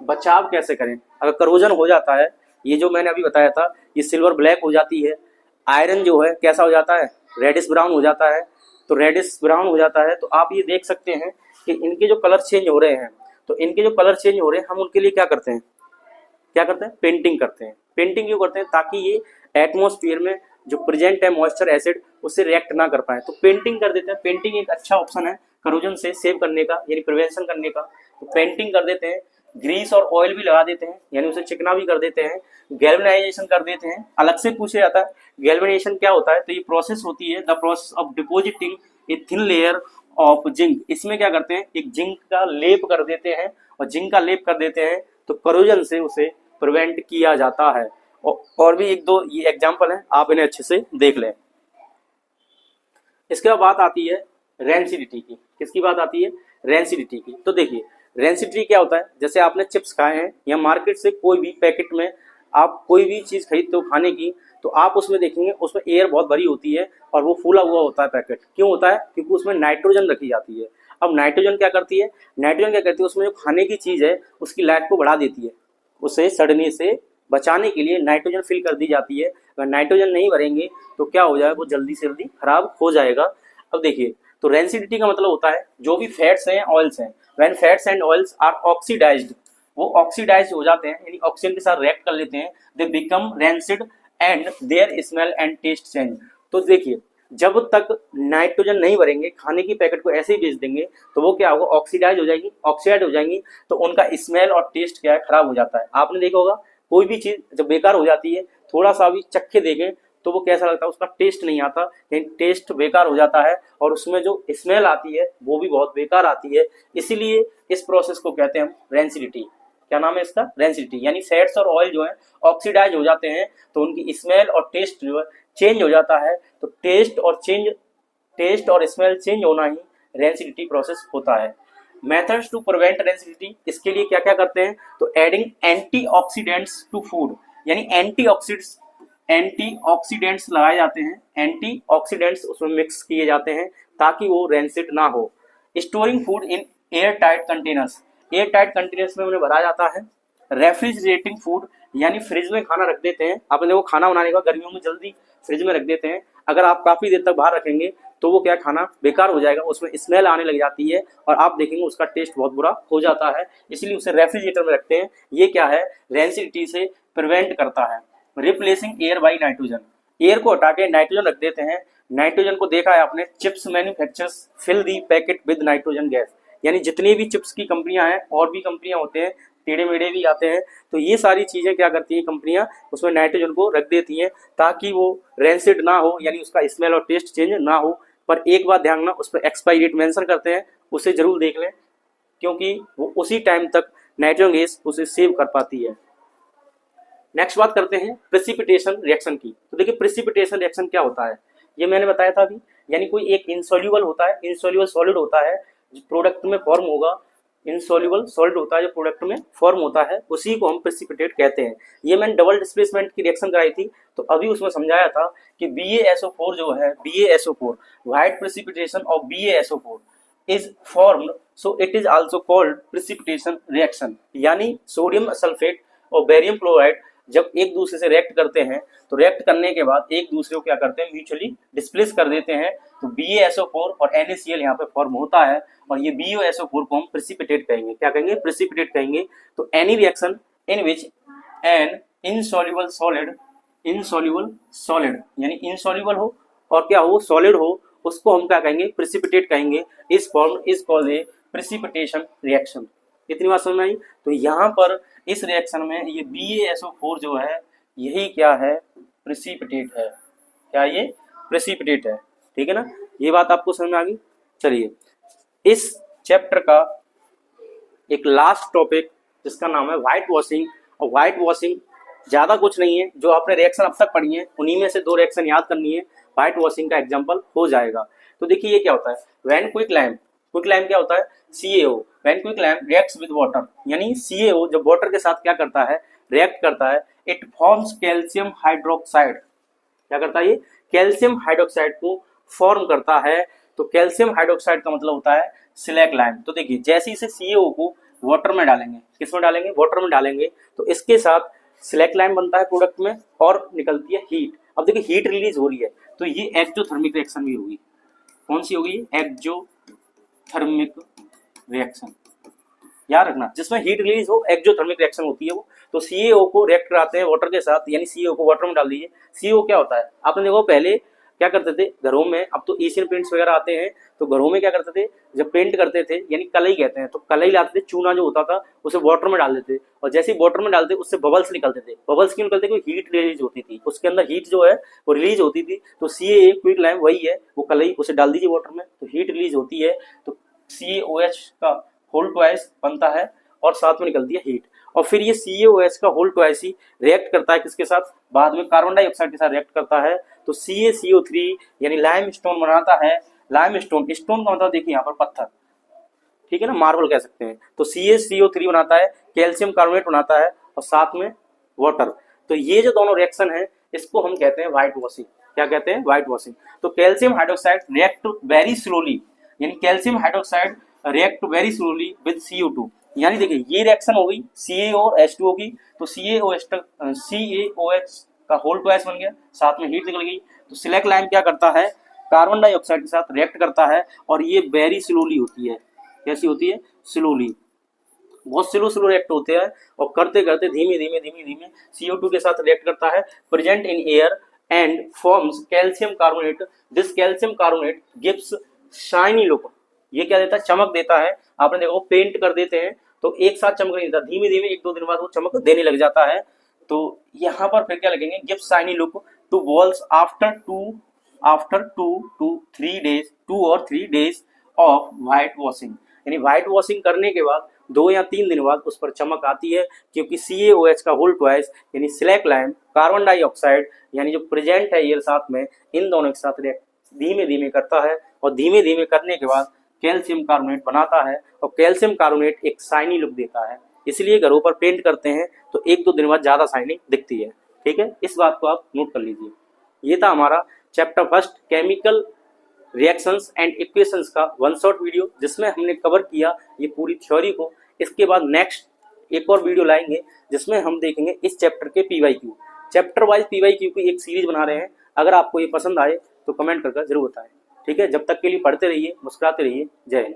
बचाव कैसे करें। अगर करोजन हो जाता है, ये जो मैंने अभी बताया था, ये सिल्वर ब्लैक हो जाती है, आयरन जो है कैसा हो जाता है? रेडिश ब्राउन हो जाता है। तो रेडिश ब्राउन हो जाता है, तो आप ये देख सकते हैं कि इनके जो कलर चेंज हो रहे हैं, तो इनके जो कलर चेंज हो रहे हैं, हम उनके लिए क्या करते हैं? क्या करते हैं? पेंटिंग करते हैं। पेंटिंग क्यों करते हैं? ताकि ये एटमॉस्फेयर में जो प्रेजेंट है मॉइस्चर, एसिड, उससे रिएक्ट ना कर पाए, तो पेंटिंग कर देते हैं। पेंटिंग एक अच्छा ऑप्शन है करोजन से सेव करने का, यानी प्रिवेंशन करने का। तो पेंटिंग कर देते हैं, ग्रीस और ऑयल भी लगा देते हैं, यानी उसे चिकना भी कर देते हैं, गैल्वेनाइजेशन कर देते हैं। अलग से पूछे जाता है गैल्वेनाइजेशन क्या होता है, तो ये प्रोसेस होती है the process of depositing a thin layer of zinc. इसमें क्या करते हैं? एक जिंक का लेप कर देते हैं, और जिंक का लेप कर देते हैं तो करोजन से उसे प्रिवेंट किया जाता है। और भी एक दो ये एग्जाम्पल है, आप इन्हें अच्छे से देख लें। इसके बाद बात आती है रेंसिडिटी की। किसकी बात आती है? रेंसिडिटी की। तो देखिए रेंसिडिटी क्या होता है, जैसे आपने चिप्स खाए हैं या मार्केट से कोई भी पैकेट में आप कोई भी चीज़ खरीदते हो खाने की, तो आप उसमें देखेंगे उसमें एयर बहुत भरी होती है और वो फूला हुआ होता है पैकेट। क्यों होता है? क्योंकि उसमें नाइट्रोजन रखी जाती है। अब नाइट्रोजन क्या करती है? नाइट्रोजन क्या करती है? उसमें जो खाने की चीज़ है उसकी लाइफ को बढ़ा देती है, उसे सड़ने से बचाने के लिए नाइट्रोजन फिल कर दी जाती है। अगर नाइट्रोजन नहीं भरेंगे तो क्या हो जाएगा? वो जल्दी से जल्दी खराब हो जाएगा। अब देखिए, तो रेंसिडिटी का मतलब होता है जो भी फैट्स हैं, ऑयल्स हैं, when fats and oils are oxidised, वो ऑक्सीडाइज हो जाते हैं, यानी ऑक्सीजन के साथ रिएक्ट कर लेते हैं, they become rancid and their smell and taste change. तो देखिए जब तक नाइट्रोजन नहीं भरेंगे, खाने की पैकेट को ऐसे ही बेच देंगे, तो वो क्या होगा? ऑक्सीडाइज हो जाएगी, ऑक्सीडाइज हो जाएंगी, तो उनका स्मेल और टेस्ट क्या है? खराब हो जाता है। आपने देखा होगा कोई भी चीज जब बेकार हो जाती है, थोड़ा सा भी चखे देंगे तो वो कैसा लगता है? उसका टेस्ट नहीं आता, यानी टेस्ट बेकार हो जाता है, और उसमें जो स्मेल आती है वो भी बहुत बेकार आती है। इसीलिए इस प्रोसेस को कहते हैं हम रेंसिडिटी। क्या नाम है इसका? रेंसिडिटी। यानी फैट्स और ऑयल जो है ऑक्सीडाइज हो जाते हैं, तो उनकी स्मेल और टेस्ट जो है चेंज हो जाता है। तो टेस्ट और स्मेल चेंज होना ही रेंसिडिटी प्रोसेस होता है। मेथड्स टू प्रिवेंट रेंसिडिटी, इसके लिए क्या क्या करते हैं? तो एडिंग एंटीऑक्सीडेंट्स टू फूड, यानी एंटीऑक्सीडेंट्स लगाए जाते हैं, एंटीऑक्सीडेंट्स उसमें मिक्स किए जाते हैं ताकि वो रेंसिड ना हो। Storing food in air tight containers, air tight containers में उन्हें भरा जाता है। रेफ्रिजरेटिंग फूड, यानी फ्रिज में खाना रख देते हैं। आपने वो खाना बनाने का गर्मियों में जल्दी फ्रिज में रख देते हैं, अगर आप काफी देर तक बाहर रखेंगे तो वो क्या, खाना बेकार हो जाएगा, उसमें स्मेल आने लग जाती है और आप देखेंगे उसका टेस्ट बहुत बुरा हो जाता है, इसलिए उसे रेफ्रिजरेटर में रखते हैं। ये क्या है? रेंसिडिटी से प्रिवेंट करता है। Replacing air by nitrogen, air को हटा के नाइट्रोजन रख देते हैं। नाइट्रोजन को देखा है आपने, chips manufacturers fill the packet with nitrogen gas, यानी जितनी भी चिप्स की कंपनियां हैं, और भी कंपनियां होते हैं, टेढ़े मेढ़े भी आते हैं, तो ये सारी चीजें क्या करती हैं कंपनियां, उसमें नाइट्रोजन को रख देती हैं ताकि वो रेंसिड ना हो, यानी उसका स्मेल और टेस्ट चेंज ना हो। पर एक बात ध्यान रखना, उस पर एक्सपायरी डेट मेंशन करते हैं, उसे जरूर देख लें, क्योंकि वो उसी टाइम तक नाइट्रोजन गैस उसे सेव कर पाती है। नेक्स्ट बात करते हैं प्रेसिपिटेशन रिएक्शन की। तो देखिए प्रेसिपिटेशन रिएक्शन क्या होता है, ये मैंने बताया था अभी, यानी कोई एक इनसॉल्यूबल होता है, इनसॉल्यूबल सॉलिड होता है, प्रोडक्ट में फॉर्म होगा, इनसॉल्युबल सॉलिड होता है जो प्रोडक्ट में फॉर्म होता है, उसी को हम प्रेसिपिटेट कहते हैं। ये मैंने डबल डिस्प्लेसमेंट की रिएक्शन कराई थी, तो अभी उसमें समझाया था कि BaSO4 जो है, BaSO4 white precipitation of BaSO4 is formed, so it is also called precipitation reaction. यानी सोडियम सल्फेट और बेरियम क्लोराइड जब एक दूसरे से रिएक्ट करते हैं, तो रिएक्ट करने के बाद एक दूसरे को क्या करते हैं, म्यूचुअली डिस्प्लेस कर देते हैं, तो BaSO4 और NaCl यहाँ पे फॉर्म होता है, और ये BaSO4 को हम प्रेसिपिटेट कहेंगे। क्या कहेंगे? प्रेसिपिटेट कहेंगे। तो any reaction in which N insoluble solid यानी इनसॉल्युबल हो और क्या हो, सॉलिड हो, उसको हम क्या कहेंगे, प्रेसिपिटेट कहेंगे। इस form is called a precipitation reaction. इतनी बात समझ में आई? तो यहाँ पर इस रिएक्शन में ये BaSO4 जो है, यही क्या है, प्रेसिपिटेट है। क्या ये प्रेसिपिटेट है? ठीक है ना, ये बात आपको समझ में आ गई। चलिए, इस चैप्टर का एक लास्ट टॉपिक जिसका नाम है व्हाइट वॉशिंग। और व्हाइट वॉशिंग ज्यादा कुछ नहीं है, जो आपने रिएक्शन अब तक पढ़ी है उन्हीं में से 2 रिएक्शन याद करनी है, व्हाइट वॉशिंग का एग्जांपल हो जाएगा। तो देखिए ये क्या होता है, व्हेन क्विकलाइम क्या होता है, CaO when quicklime reacts with water, यानी CaO जब वाटर के साथ क्या करता है, रिएक्ट करता है, इट फॉर्म्स कैल्शियम हाइड्रोक्साइड। क्या करता है ये, कैल्शियम हाइड्रोक्साइड को फॉर्म करता है। तो कैल्शियम हाइड्रोक्साइड का मतलब होता है स्लैक लाइम। तो देखिए जैसे इसे CaO को वाटर में डालेंगे, किसमें डालेंगे, वाटर में डालेंगे, तो इसके साथ स्लैक लाइम बनता है प्रोडक्ट में और निकलती है हीट। अब देखिए हीट रिलीज हो रही है, तो ये एक्सोथर्मिक रिएक्शन भी होगी। कौन सी होगी? Exothermic reaction. याद रखना, जिसमें हीट रिलीज हो एक्सोथर्मिक रिएक्शन होती है वो। तो CaO को रिएक्ट कराते हैं वाटर के साथ, यानी CaO को वाटर में डाल दीजिए। CaO क्या होता है, आपने देखो पहले क्या करते थे घरों में, अब तो एशियन पेंट्स वगैरह आते हैं, तो घरों में क्या करते थे, जब पेंट करते थे, यानी कलई कहते हैं, तो कलई लाते थे, चूना जो होता था उसे वाटर में डाल देते, और जैसे ही वाटर में डालते उससे बबल्स निकलते थे। बबल्स क्यों निकलते? क्योंकि हीट रिलीज होती थी, उसके अंदर हीट जो है वो रिलीज होती थी। तो CaA क्विकलाइम वही है, वो कलई, उसे डाल दीजिए वाटर में, तो हीट रिलीज होती है, तो CaOH का होल ट्वाइस बनता है और साथ में निकलती है हीट। और फिर ये CaOH का होल ट्वाइस ही रिएक्ट करता है किसके साथ, बाद में कार्बन डाइऑक्साइड के साथ रिएक्ट करता है, तो CaCO3 यानी लाइम स्टोन बनाता है। लाइम स्टोन, स्टोन का मतलब देखिए यहाँ पर पत्थर, ठीक है ना, मार्बल कह सकते हैं। तो CaCO3 बनाता है, कैल्शियम कार्बोनेट बनाता है और साथ में वाटर। तो ये जो दोनों रिएक्शन है इसको हम कहते हैं व्हाइट वॉशिंग। क्या कहते हैं? White washing. तो calcium hydroxide react very slowly, यानी calcium hydroxide react very slowly with CO2। यानी देखिए ये रिएक्शन हो गई CaO और H2O की, तो CaOH का होल ट्वाइस बन गया, साथ में हीट निकल गई। तो स्लैक लाइम क्या करता है, कार्बन डाइऑक्साइड के साथ रिएक्ट करता है, और ये वेरी स्लोली होती है। कैसी होती है? स्लोली, बहुत स्लो रिएक्ट होते हैं, और करते करते धीमे धीमे CO2 के साथ रिएक्ट करता है, present in air and forms calcium carbonate. This calcium carbonate gives shiny look. ये क्या देता है? चमक देता है। आपने देखो पेंट कर देते हैं तो एक साथ चमक नहीं देता, धीमे धीमे 1-2 दिन बाद वो चमक देने लग जाता है। तो यहाँ पर फिर क्या लगेंगे, gives shiny look to walls after 2 और 3 डेज ऑफ व्हाइट वॉशिंग। यानी व्हाइट वॉशिंग करने के बाद 2 या 3 दिन बाद उस पर चमक आती है, क्योंकि CaOH का होल ट्वाइस यानी स्लैक लाइम, कार्बन डाइऑक्साइड यानी जो प्रेजेंट है एयर साथ में, इन दोनों के साथ रिएक्ट धीमे धीमे करता है, और धीमे धीमे करने के बाद कैल्शियम कार्बोनेट बनाता है, और कैल्शियम कार्बोनेट एक शाइनी लुक देता है। इसलिए घरों पर पेंट करते हैं तो 1-2 दिन बाद ज्यादा शाइनिंग दिखती है। ठीक है, इस बात को आप नोट कर लीजिए। ये था हमारा chapter first chemical reactions and equations का 1 शॉर्ट वीडियो, जिसमें हमने कवर किया ये पूरी थ्योरी को। इसके बाद नेक्स्ट एक और वीडियो लाएंगे जिसमें हम देखेंगे इस चैप्टर के PYQ, चैप्टर वाइज PYQ की एक सीरीज बना रहे हैं। अगर आपको ये पसंद आए तो कमेंट करके जरूर बताएं। ठीक है, जब तक के लिए पढ़ते रहिए, मुस्कुराते रहिए। जय हिंद।